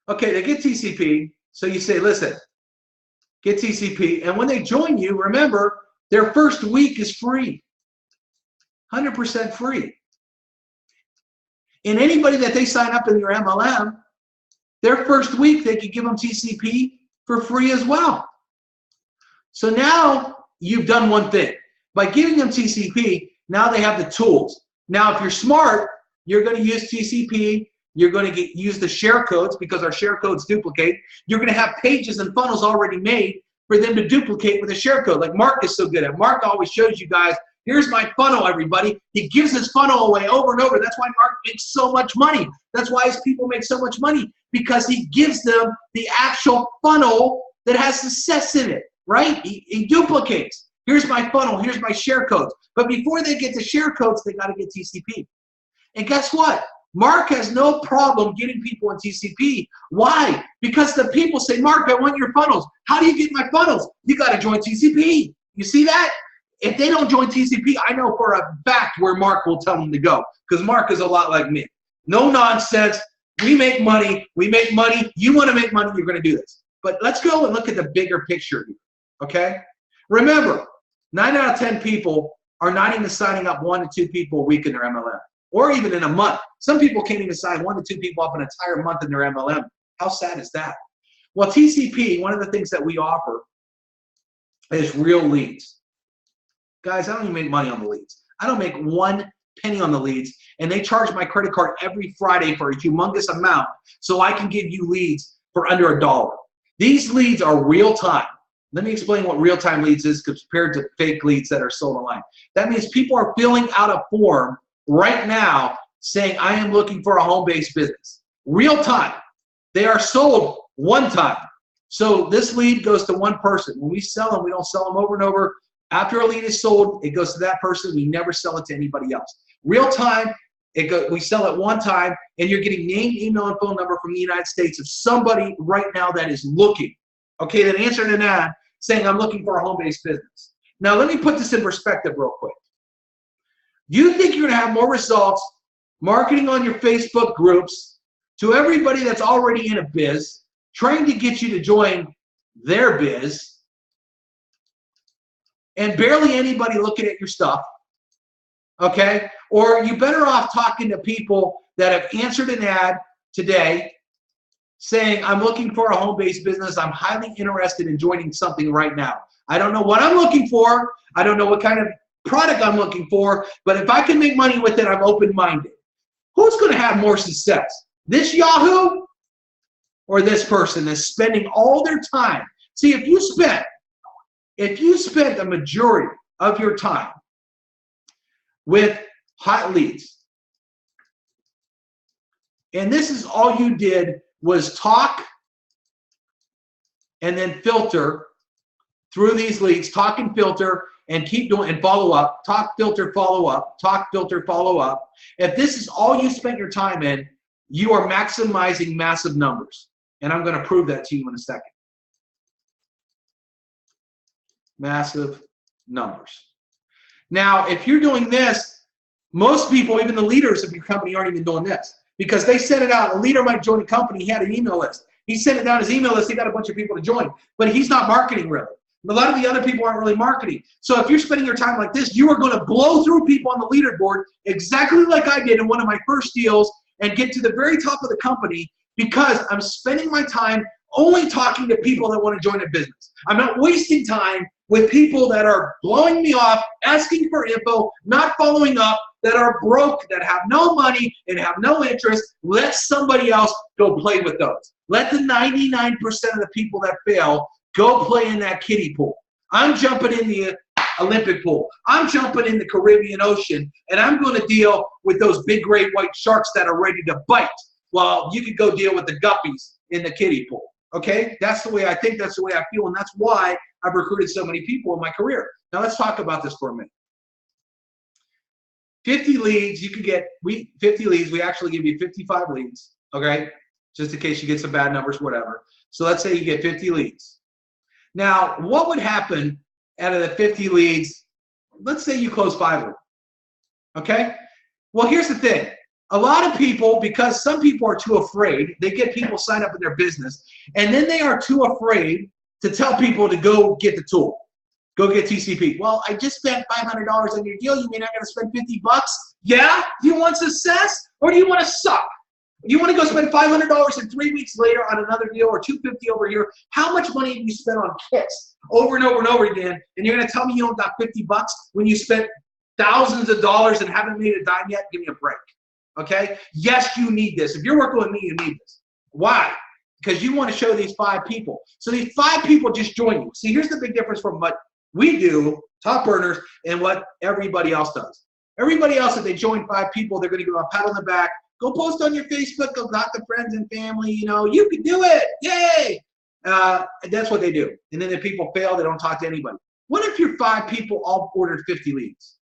Okay, they get TCP. So you say, listen, get TCP. And when they join you, remember, their first week is free. 100% free. And anybody that they sign up in your MLM, their first week, they could give them TCP for free as well. So now you've done one thing. By giving them TCP, now they have the tools. Now, if you're smart, you're going to use TCP. You're going to use the share codes because our share codes duplicate. You're going to have pages and funnels already made for them to duplicate with a share code, like Mark is so good at. Mark always shows you guys, here's my funnel, everybody. He gives his funnel away over and over. That's why Mark makes so much money. That's why his people make so much money. because he gives them the actual funnel that has success in it, right? He duplicates. Here's my funnel, here's my share codes. But before they get to share codes, they got to get TCP. And guess what? Mark has no problem getting people in TCP. Why? Because the people say, Mark, I want your funnels. How do you get my funnels? You got to join TCP. You see that? If they don't join TCP, I know for a fact where Mark will tell them to go, because Mark is a lot like me. No nonsense. We make money. We make money. You want to make money, you're going to do this. But let's go and look at the bigger picture here, okay? Remember, 9 out of 10 people are not even signing up 1 to 2 people a week in their MLM, or even in a month. Some people can't even sign 1 to 2 people up an entire month in their MLM. How sad is that? Well, TCP, one of the things that we offer is real leads. Guys, I don't even make money on the leads. I don't make 1 penny on the leads, and they charge my credit card every Friday for a humongous amount so I can give you leads for under $1. These leads are real time. Let me explain what real-time leads is compared to fake leads that are sold online. That means people are filling out a form right now saying, I am looking for a home-based business. Real time. They are sold one time. So this lead goes to one person. When we sell them, we don't sell them over and over. After a lead is sold, it goes to that person. We never sell it to anybody else. Real time, we sell it one time, and you're getting name, email, and phone number from the United States of somebody right now that is looking. Okay, that answered an ad saying, I'm looking for a home-based business. Now, let me put this in perspective real quick. You think you're going to have more results marketing on your Facebook groups to everybody that's already in a biz, trying to get you to join their biz, and barely anybody looking at your stuff, okay? Or you better off talking to people that have answered an ad today saying, I'm looking for a home-based business. I'm highly interested in joining something right now. I don't know what I'm looking for. I don't know what kind of product I'm looking for, but if I can make money with it, I'm open-minded. Who's going to have more success? This Yahoo or this person that's spending all their time? See, if you spent the majority of your time with hot leads, and this is all you did was talk and then filter through these leads, talk and filter and keep doing and follow up, talk, filter, follow up, talk, filter, follow up. If this is all you spent your time in, you are maximizing massive numbers. And I'm going to prove that to you in a second. Massive numbers. Now, if you're doing this, most people, even the leaders of your company, aren't even doing this because they sent it out. A leader might join a company. He had an email list. He sent it down his email list. He got a bunch of people to join, but he's not marketing really. A lot of the other people aren't really marketing. So if you're spending your time like this, you are going to blow through people on the leaderboard exactly like I did in one of my first deals and get to the very top of the company because I'm spending my time only talking to people that want to join a business. I'm not wasting time with people that are blowing me off, asking for info, not following up, that are broke, that have no money and have no interest. Let somebody else go play with those. Let the 99% of the people that fail go play in that kiddie pool. I'm jumping in the Olympic pool. I'm jumping in the Caribbean Ocean, and I'm going to deal with those big great white sharks that are ready to bite while you could go deal with the guppies in the kiddie pool. Okay? That's the way I think, that's the way I feel, and that's why I've recruited so many people in my career. Now let's talk about this for a minute. 50 leads, you can get, 50 leads, we actually give you 55 leads, okay? Just in case you get some bad numbers, whatever. So let's say you get 50 leads. Now, what would happen out of the 50 leads? Let's say you close 5 of them, okay? Well, here's the thing. A lot of people, because some people are too afraid, they get people sign up in their business, and then they are too afraid to tell people to go get the tool. Go get TCP. Well, I just spent $500 on your deal. You mean I'm going to spend 50 bucks? Yeah? Do you want success or do you want to suck? Do you want to go spend $500 and 3 weeks later on another deal or $250 over here? How much money have you spent on kicks over and over and over again? And you're going to tell me you don't got 50 bucks when you spent thousands of dollars and haven't made a dime yet? Give me a break. Okay? Yes, you need this. If you're working with me, you need this. Why? Because you want to show these 5 people. So these 5 people just join you. See, here's the big difference from what we do, top earners, and what everybody else does. Everybody else, if they join 5 people, they're going to give them a pat on the back. Go post on your Facebook, go talk to friends and family, you know, you can do it, yay! That's what they do. And then if people fail, they don't talk to anybody. What if your 5 people all ordered 50 leads?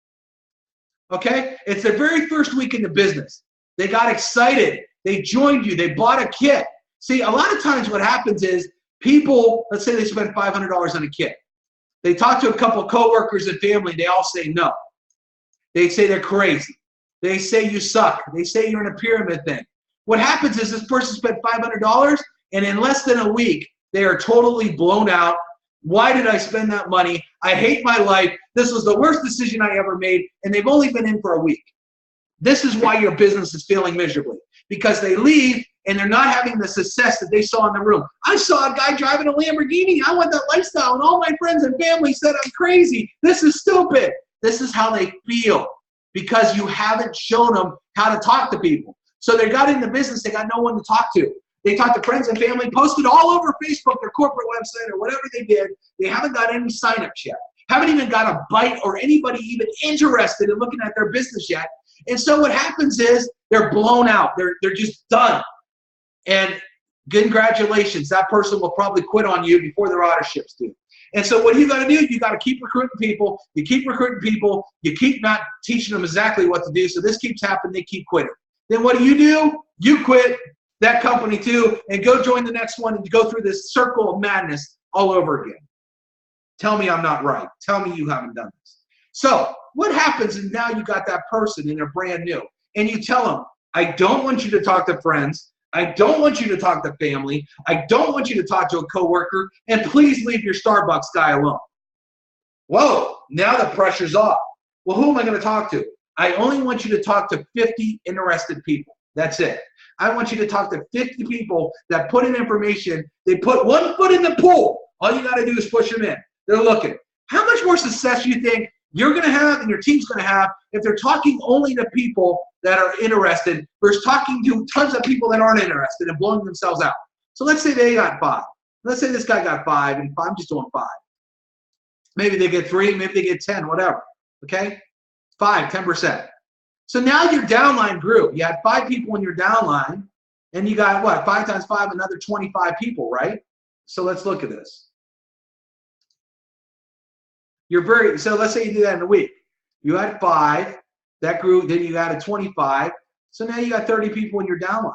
Okay, it's their very first week in the business. They got excited, they joined you, they bought a kit. See, a lot of times what happens is people, let's say they spend $500 on a kit. They talk to a couple coworkers and family, they all say no. They say they're crazy. They say you suck. They say you're in a pyramid thing. What happens is this person spent $500 and in less than a week, they are totally blown out. Why did I spend that money? I hate my life. This was the worst decision I ever made, and they've only been in for a week. This is why your business is failing miserably, because they leave and they're not having the success that they saw in the room. I saw a guy driving a Lamborghini. I want that lifestyle, and all my friends and family said I'm crazy. This is stupid. This is how they feel, because you haven't shown them how to talk to people. So they got into business, they got no one to talk to. They talked to friends and family, posted all over Facebook, their corporate website, or whatever they did. They haven't got any signups yet. Haven't even got a bite or anybody even interested in looking at their business yet. And so what happens is they're blown out. They're just done. And congratulations, that person will probably quit on you before their auto ships do. And so what you got to do, you got to keep recruiting people. You keep recruiting people. You keep not teaching them exactly what to do. So this keeps happening. They keep quitting. Then what do? You quit that company too and go join the next one and go through this circle of madness all over again. Tell me I'm not right. Tell me you haven't done this. So what happens is now you got that person and they're brand new. And you tell them, I don't want you to talk to friends. I don't want you to talk to family. I don't want you to talk to a coworker. And please leave your Starbucks guy alone. Whoa, now the pressure's off. Well, who am I going to talk to? I only want you to talk to 50 interested people. That's it. I want you to talk to 50 people that put in information. They put one foot in the pool. All you got to do is push them in. They're looking. How much more success do you think you're going to have and your team's going to have if they're talking only to people that are interested versus talking to tons of people that aren't interested and blowing themselves out? So let's say they got 5. Let's say this guy got 5 and I'm just doing 5. Maybe they get 3, maybe they get 10, whatever. Okay? 5, 10%. So now your downline grew. You had 5 people in your downline and you got what? 5 times 5, another 25 people, right? So let's look at this. So let's say you do that in a week. You had 5, that grew, then you added 25. So now you got 30 people in your downline.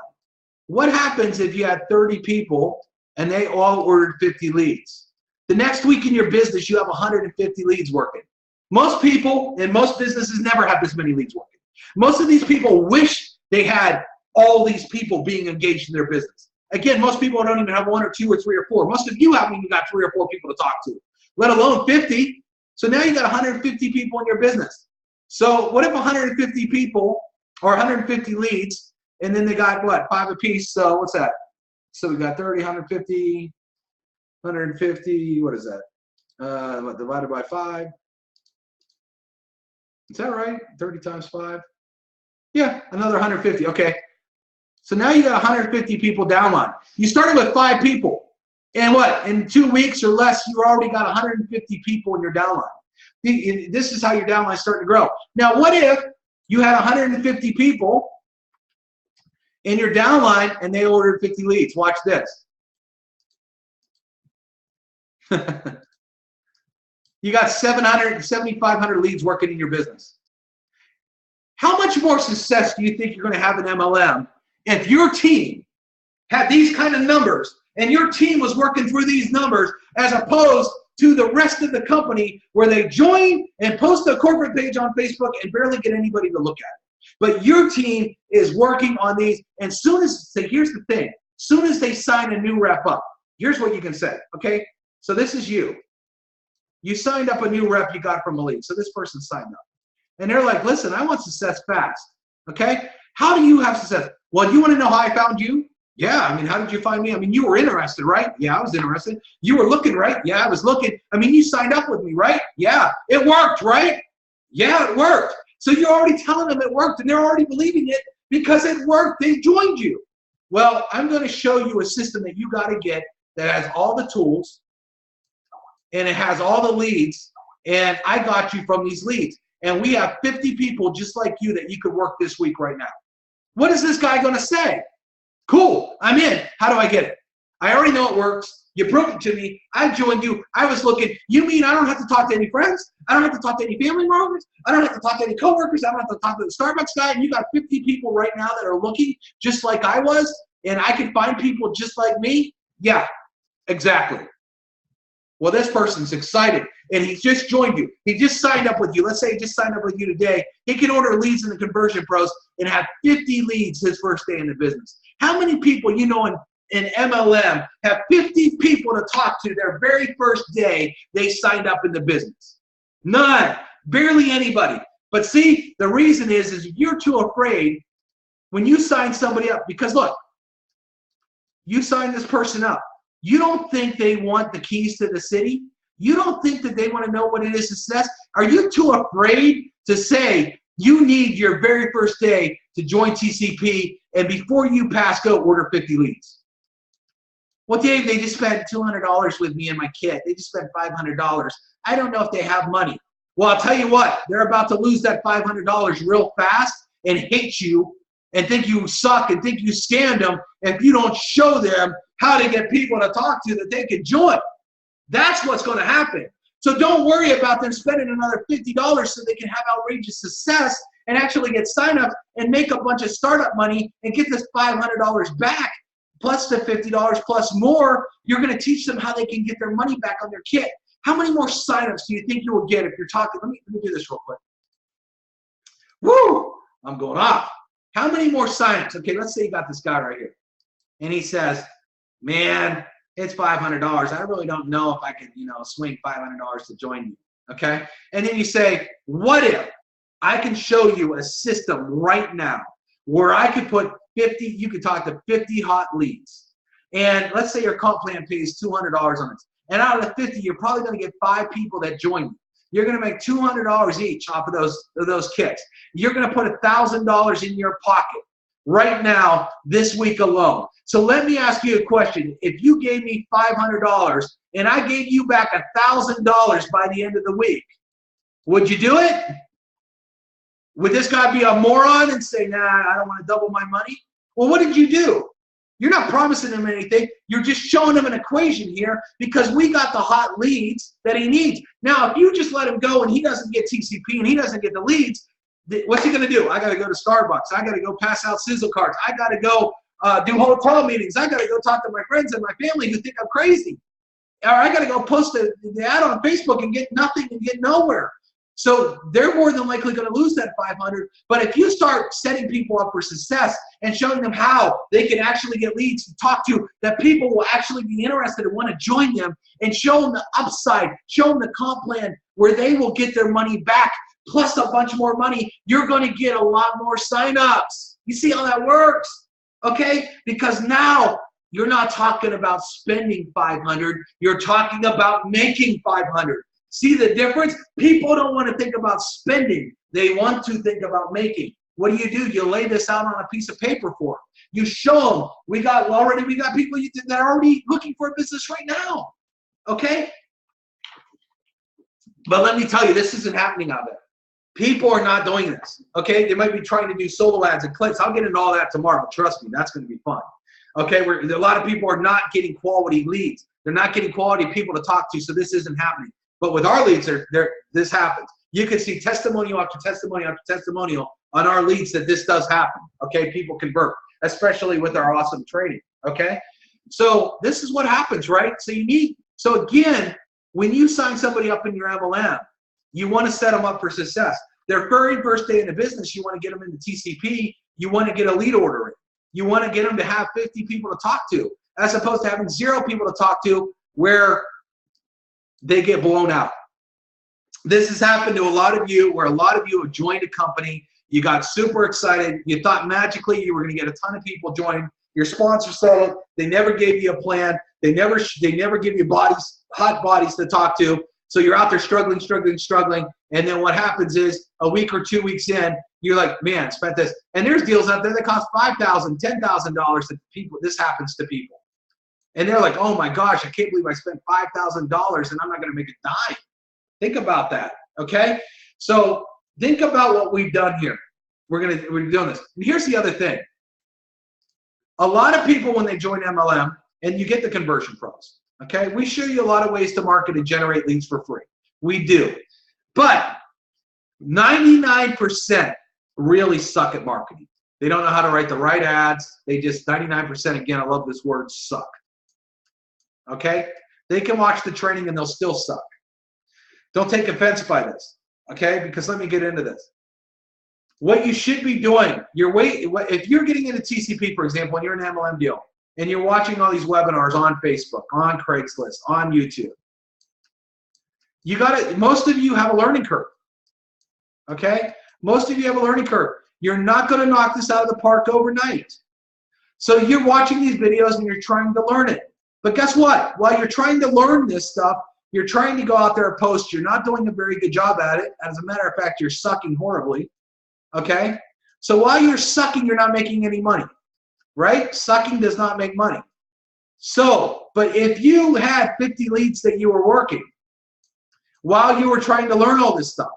What happens if you had 30 people and they all ordered 50 leads? The next week in your business, you have 150 leads working. Most people in most businesses never have this many leads working. Most of these people wish they had all these people being engaged in their business. Again, most people don't even have 1 or 2 or 3 or 4. Most of you haven't even got 3 or 4 people to talk to, let alone 50. So now you got 150 people in your business. So what if 150 people or 150 leads, and then they got what, 5 apiece? So what's that? So we got 30, 150, 150. What is that? What, divided by 5? Is that right? 30 times 5? Yeah, another 150. Okay. So now you got 150 people downline. You started with 5 people. And what? In 2 weeks or less, you already got 150 people in your downline. This is how your downline is starting to grow. Now, what if you had 150 people in your downline and they ordered 50 leads? Watch this. You got 7,500 leads working in your business. How much more success do you think you're going to have in MLM if your team had these kind of numbers and your team was working through these numbers as opposed to the rest of the company where they join and post a corporate page on Facebook and barely get anybody to look at it? But your team is working on these, and so here's the thing, soon as they sign a new rep up, here's what you can say, okay? So this is you. You signed up a new rep you got from a lead. So this person signed up. And they're like, listen, I want success fast, okay? How do you have success? Well, you want to know how I found you? Yeah, I mean, how did you find me? I mean, you were interested, right? Yeah, I was interested. You were looking, right? Yeah, I was looking. I mean, you signed up with me, right? Yeah, it worked, right? Yeah, it worked. So you're already telling them it worked, and they're already believing it because it worked. They joined you. Well, I'm going to show you a system that you got to get that has all the tools, and it has all the leads, and I got you from these leads. And we have 50 people just like you that you could work this week right now. What is this guy going to say? Cool, I'm in. How do I get it? I already know it works. You broke it to me. I joined you. I was looking. You mean I don't have to talk to any friends? I don't have to talk to any family members? I don't have to talk to any coworkers? I don't have to talk to the Starbucks guy? And you got 50 people right now that are looking just like I was, and I can find people just like me? Yeah, exactly. Well, this person's excited, and he's just joined you. He just signed up with you. Let's say he just signed up with you today. He can order leads in the Conversion Pros and have 50 leads his first day in the business. How many people you know in MLM have 50 people to talk to their very first day they signed up in the business? None. Barely anybody. But see, the reason is you're too afraid when you sign somebody up. Because look, you sign this person up. You don't think they want the keys to the city? You don't think that they want to know what it is to success? Are you too afraid to say you need your very first day to join TCP, and before you pass go, order 50 leads? Well, Dave, they just spent $200 with me and my kit. They just spent $500. I don't know if they have money. Well, I'll tell you what, they're about to lose that $500 real fast and hate you and think you suck and think you scammed them if you don't show them how to get people to talk to that they can join. That's what's going to happen. So don't worry about them spending another $50 so they can have outrageous success and actually get sign-ups and make a bunch of startup money and get this $500 back, plus the $50 plus more. You're going to teach them how they can get their money back on their kit. How many more sign-ups do you think you will get if you're talking? Let me do this real quick. Woo! I'm going off. How many more sign-ups? Okay, let's say you got this guy right here. And he says, man, it's $500. I really don't know if I can, swing $500 to join you. Okay? And then you say, what if I can show you a system right now where I could put 50, you could talk to 50 hot leads. And let's say your comp plan pays $200 on it. And out of the 50, you're probably going to get 5 people that join you. You're going to make $200 each off of those kits. You're going to put $1,000 in your pocket right now this week alone. So let me ask you a question. If you gave me $500 and I gave you back $1,000 by the end of the week, would you do it? Would this guy be a moron and say, nah, I don't want to double my money? Well, what did you do? You're not promising him anything. You're just showing him an equation here because we got the hot leads that he needs. Now, if you just let him go and he doesn't get TCP and he doesn't get the leads, what's he going to do? I got to go to Starbucks. I got to go pass out sizzle cards. I got to go do hotel meetings. I got to go talk to my friends and my family who think I'm crazy. Or I got to go post the ad on Facebook and get nothing and get nowhere. So they're more than likely going to lose that 500. But if you start setting people up for success and showing them how they can actually get leads to talk to, that people will actually be interested and want to join them, and show them the upside, show them the comp plan where they will get their money back plus a bunch more money, you're going to get a lot more signups. You see how that works? Okay? Because now you're not talking about spending 500, you're talking about making 500. See the difference? People don't want to think about spending. They want to think about making. What do? You lay this out on a piece of paper for them. You show them. We got people that are already looking for a business right now. Okay? But let me tell you, this isn't happening out there. People are not doing this. Okay? They might be trying to do solo ads and clicks. I'll get into all that tomorrow. Trust me, that's going to be fun. Okay? A lot of people are not getting quality leads. They're not getting quality people to talk to, so this isn't happening. But with our leads, this happens. You can see testimonial after testimonial after testimonial on our leads that this does happen. Okay, people convert, especially with our awesome training. Okay, so this is what happens, right? So again, when you sign somebody up in your MLM, you want to set them up for success. Their very first day in the business, you want to get them into TCP. You want to get a lead order in. You want to get them to have 50 people to talk to, as opposed to having 0 people to talk to, where they get blown out. This has happened to a lot of you, where a lot of you have joined a company, you got super excited, you thought magically you were going to get a ton of people join, your sponsor said it, they never gave you a plan, they never give you hot bodies to talk to, so you're out there struggling, and then what happens is a week or 2 weeks in, you're like, man, spent this, and there's deals out there that cost $5,000, $10,000 that people, this happens to people. And they're like, oh my gosh, I can't believe I spent $5,000 and I'm not going to make a dime. Think about that, okay? So think about what we've done here. we're doing this. And here's the other thing. A lot of people, when they join MLM, and you get the conversion pros, okay? We show you a lot of ways to market and generate leads for free. We do. But 99% really suck at marketing. They don't know how to write the right ads. They just, 99%, again, I love this word, suck. Okay? They can watch the training and they'll still suck. Don't take offense by this, okay? Because let me get into this. What you should be doing, if you're getting into TCP, for example, and you're an MLM deal, and you're watching all these webinars on Facebook, on Craigslist, on YouTube, most of you have a learning curve, okay? Most of you have a learning curve. You're not going to knock this out of the park overnight. So you're watching these videos and you're trying to learn it. But guess what? While you're trying to learn this stuff, you're trying to go out there and post. You're not doing a very good job at it. As a matter of fact, you're sucking horribly, okay? So while you're sucking, you're not making any money, right? Sucking does not make money. So, but if you had 50 leads that you were working while you were trying to learn all this stuff,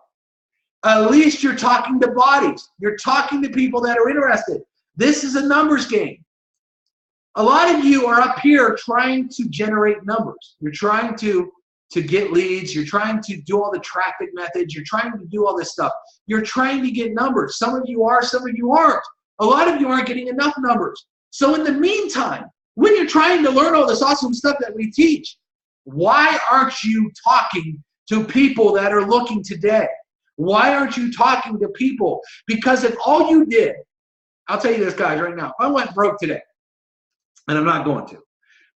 at least you're talking to bodies. You're talking to people that are interested. This is a numbers game. A lot of you are up here trying to generate numbers. You're trying to get leads. You're trying to do all the traffic methods. You're trying to do all this stuff. You're trying to get numbers. Some of you are, some of you aren't. A lot of you aren't getting enough numbers. So in the meantime, when you're trying to learn all this awesome stuff that we teach, why aren't you talking to people that are looking today? Why aren't you talking to people? Because if all you did, I'll tell you this, guys, right now, if I went broke today, and I'm not going to,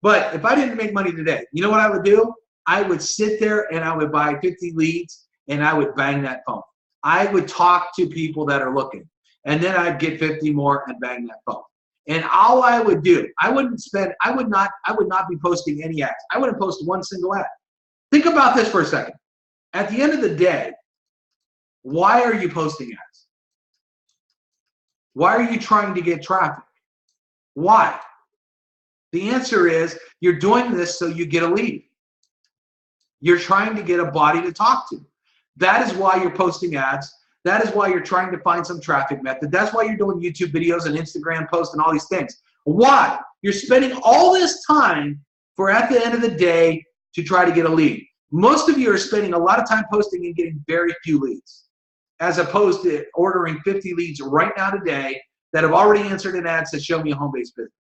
but if I didn't make money today, you know what I would do? I would sit there and I would buy 50 leads and I would bang that phone. I would talk to people that are looking, and then I'd get 50 more and bang that phone. And all I would do, I would not be posting any ads. I wouldn't post one single ad. Think about this for a second. At the end of the day, why are you posting ads? Why are you trying to get traffic? Why? The answer is you're doing this so you get a lead. You're trying to get a body to talk to. That is why you're posting ads. That is why you're trying to find some traffic method. That's why you're doing YouTube videos and Instagram posts and all these things. Why? You're spending all this time for, at the end of the day, to try to get a lead. Most of you are spending a lot of time posting and getting very few leads, as opposed to ordering 50 leads right now today that have already answered an ad that show me a home-based business.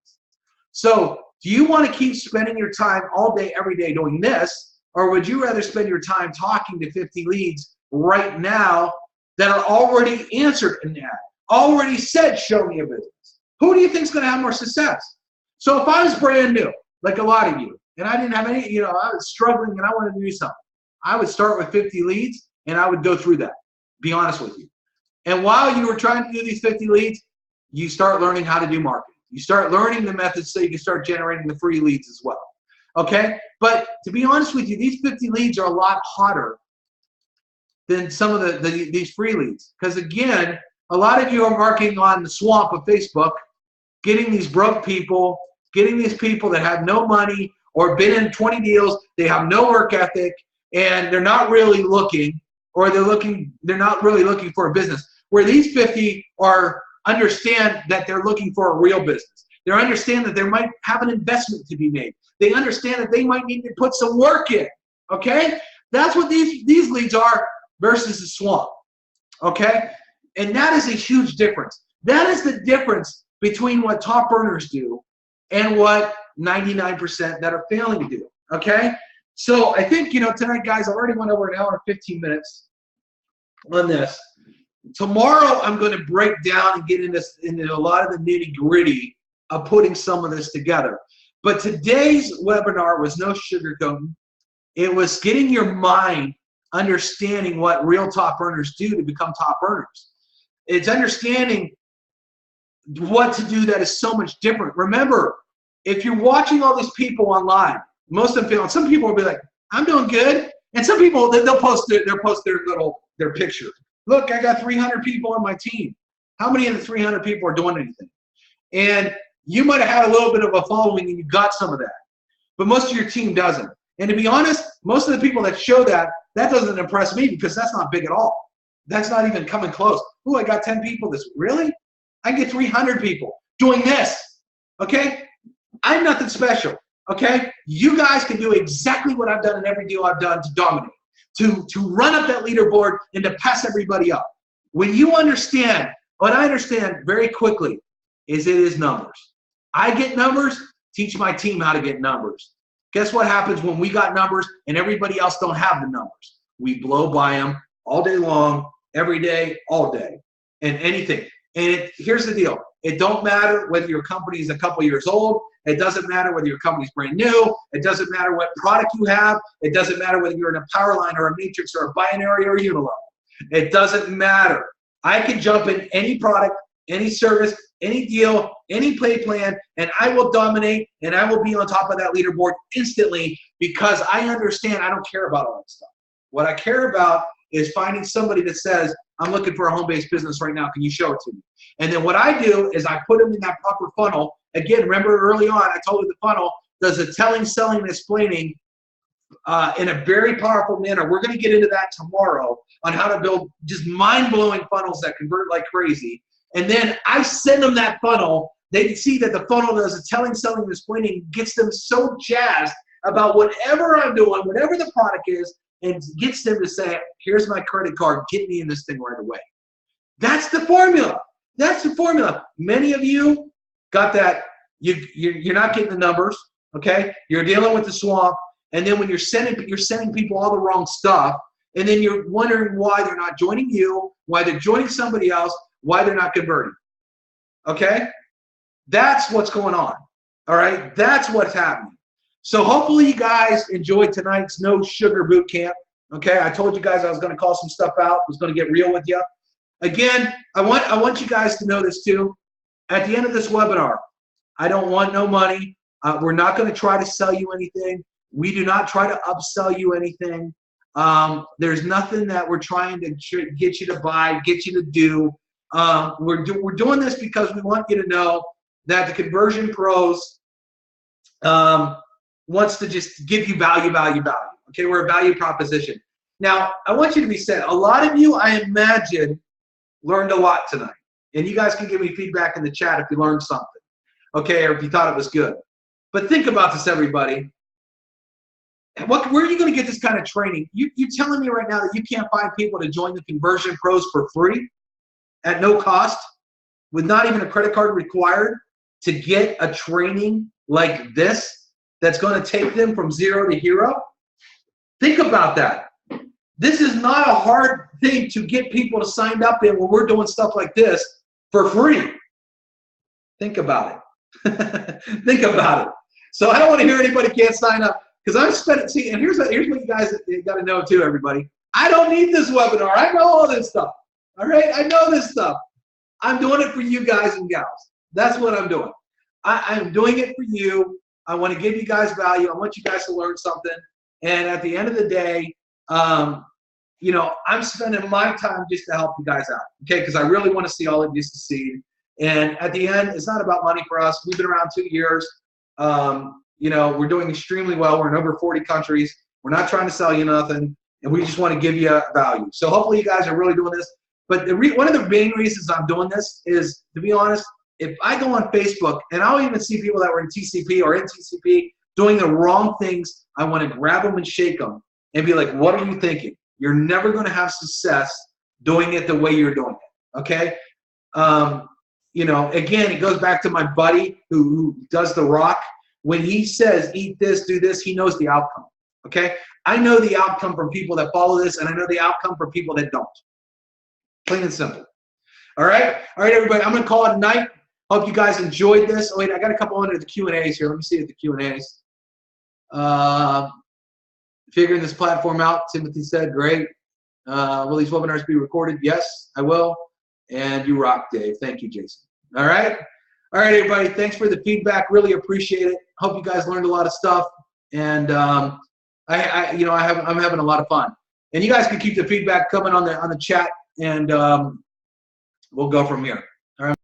So do you want to keep spending your time all day, every day doing this, or would you rather spend your time talking to 50 leads right now that are already answered an ad, already said, show me a business? Who do you think is going to have more success? So if I was brand new, like a lot of you, and I didn't have any, I was struggling and I wanted to do something, I would start with 50 leads and I would go through that, be honest with you. And while you were trying to do these 50 leads, you start learning how to do marketing. You start learning the methods so you can start generating the free leads as well. Okay? But to be honest with you, these 50 leads are a lot hotter than some of these free leads. Because again, a lot of you are marketing on the swamp of Facebook, getting these broke people, getting these people that have no money or been in 20 deals, they have no work ethic, and they're not really looking, or they're not really looking for a business. Where these 50 understand that they're looking for a real business. They understand that they might have an investment to be made. They understand that they might need to put some work in. Okay? That's what these leads are versus the swamp. Okay? And that is a huge difference. That is the difference between what top earners do and what 99% that are failing to do. Okay? So I think, tonight, guys, I already went over an hour and 15 minutes on this. Tomorrow, I'm going to break down and get into a lot of the nitty-gritty of putting some of this together. But today's webinar was no sugarcoating. It was getting your mind understanding what real top earners do to become top earners. It's understanding what to do that is so much different. Remember, if you're watching all these people online, most of them feel, some people will be like, I'm doing good. And some people, they'll post their picture. Look, I got 300 people on my team. How many of the 300 people are doing anything? And you might have had a little bit of a following and you got some of that. But most of your team doesn't. And to be honest, most of the people that show that doesn't impress me because that's not big at all. That's not even coming close. Ooh, I got 10 people this week. Really? I can get 300 people doing this. Okay? I'm nothing special. Okay? You guys can do exactly what I've done in every deal I've done to dominate, to run up that leaderboard and to pass everybody up. When you understand, what I understand very quickly is it is numbers. I get numbers, teach my team how to get numbers. Guess what happens when we got numbers and everybody else don't have the numbers? We blow by them all day long, every day, all day, and anything. And here's the deal. It don't matter whether your company is a couple years old. It doesn't matter whether your company's brand new. It doesn't matter what product you have. It doesn't matter whether you're in a power line or a matrix or a binary or a unilevel. It doesn't matter. I can jump in any product, any service, any deal, any pay plan, and I will dominate and I will be on top of that leaderboard instantly because I understand I don't care about all that stuff. What I care about is finding somebody that says, I'm looking for a home-based business right now. Can you show it to me? And then what I do is I put them in that proper funnel. Again, remember early on, I told you the funnel does a telling, selling, and explaining in a very powerful manner. We're going to get into that tomorrow on how to build just mind-blowing funnels that convert like crazy. And then I send them that funnel. They can see that the funnel does a telling, selling, and explaining, gets them so jazzed about whatever I'm doing, whatever the product is, and gets them to say, here's my credit card, get me in this thing right away. That's the formula. That's the formula. Many of you got that. You're not getting the numbers, okay? You're dealing with the swamp, and then when you're sending people all the wrong stuff, and then you're wondering why they're not joining you, why they're joining somebody else, why they're not converting, okay? That's what's going on, all right? That's what's happening. So hopefully you guys enjoyed tonight's No Sugar Boot Camp. Okay, I told you guys I was going to call some stuff out. I was going to get real with you. Again, I want you guys to know this too. At the end of this webinar, I don't want no money. We're not going to try to sell you anything. We do not try to upsell you anything. There's nothing that we're trying to get you to buy, get you to do. We're doing this because we want you to know that the Conversion Pros wants to just give you value. Okay, we're a value proposition. Now, I want you to be said. A lot of you, I imagine, learned a lot tonight. And you guys can give me feedback in the chat if you learned something, okay, or if you thought it was good. But think about this, everybody. Where are you going to get this kind of training? You're telling me right now that you can't find people to join the Conversion Pros for free at no cost with not even a credit card required to get a training like this that's going to take them from 0 to hero? Think about that. This is not a hard thing to get people to sign up in when we're doing stuff like this for free. Think about it. Think about it. So I don't want to hear anybody can't sign up because I'm spending, see, and here's what you guys got to know too, everybody. I don't need this webinar. I know all this stuff. All right? I know this stuff. I'm doing it for you guys and gals. That's what I'm doing. I'm doing it for you. I want to give you guys value. I want you guys to learn something. And at the end of the day, you know, I'm spending my time just to help you guys out, okay? Because I really want to see all of you succeed. And at the end, it's not about money for us. We've been around 2 years. You know, we're doing extremely well. We're in over 40 countries. We're not trying to sell you nothing, and we just want to give you value. So hopefully you guys are really doing this. But one of the main reasons I'm doing this is, to be honest, if I go on Facebook, and I'll even see people that were in TCP or in TCP doing the wrong things, I want to grab them and shake them and be like, what are you thinking? You're never going to have success doing it the way you're doing it, okay? You know, again, it goes back to my buddy who does The Rock. When he says, eat this, do this, he knows the outcome, okay? I know the outcome from people that follow this, and I know the outcome from people that don't. Plain and simple. All right? All right, everybody, I'm going to call it a night. Hope you guys enjoyed this. Oh, wait, I got a couple under the Q&As here. Let me see at the Q&As. Figuring this platform out, Timothy said, great. Will these webinars be recorded? Yes, I will. And you rock, Dave. Thank you, Jason. All right? All right, everybody. Thanks for the feedback. Really appreciate it. Hope you guys learned a lot of stuff. And I'm having a lot of fun. And you guys can keep the feedback coming on the chat, and we'll go from here.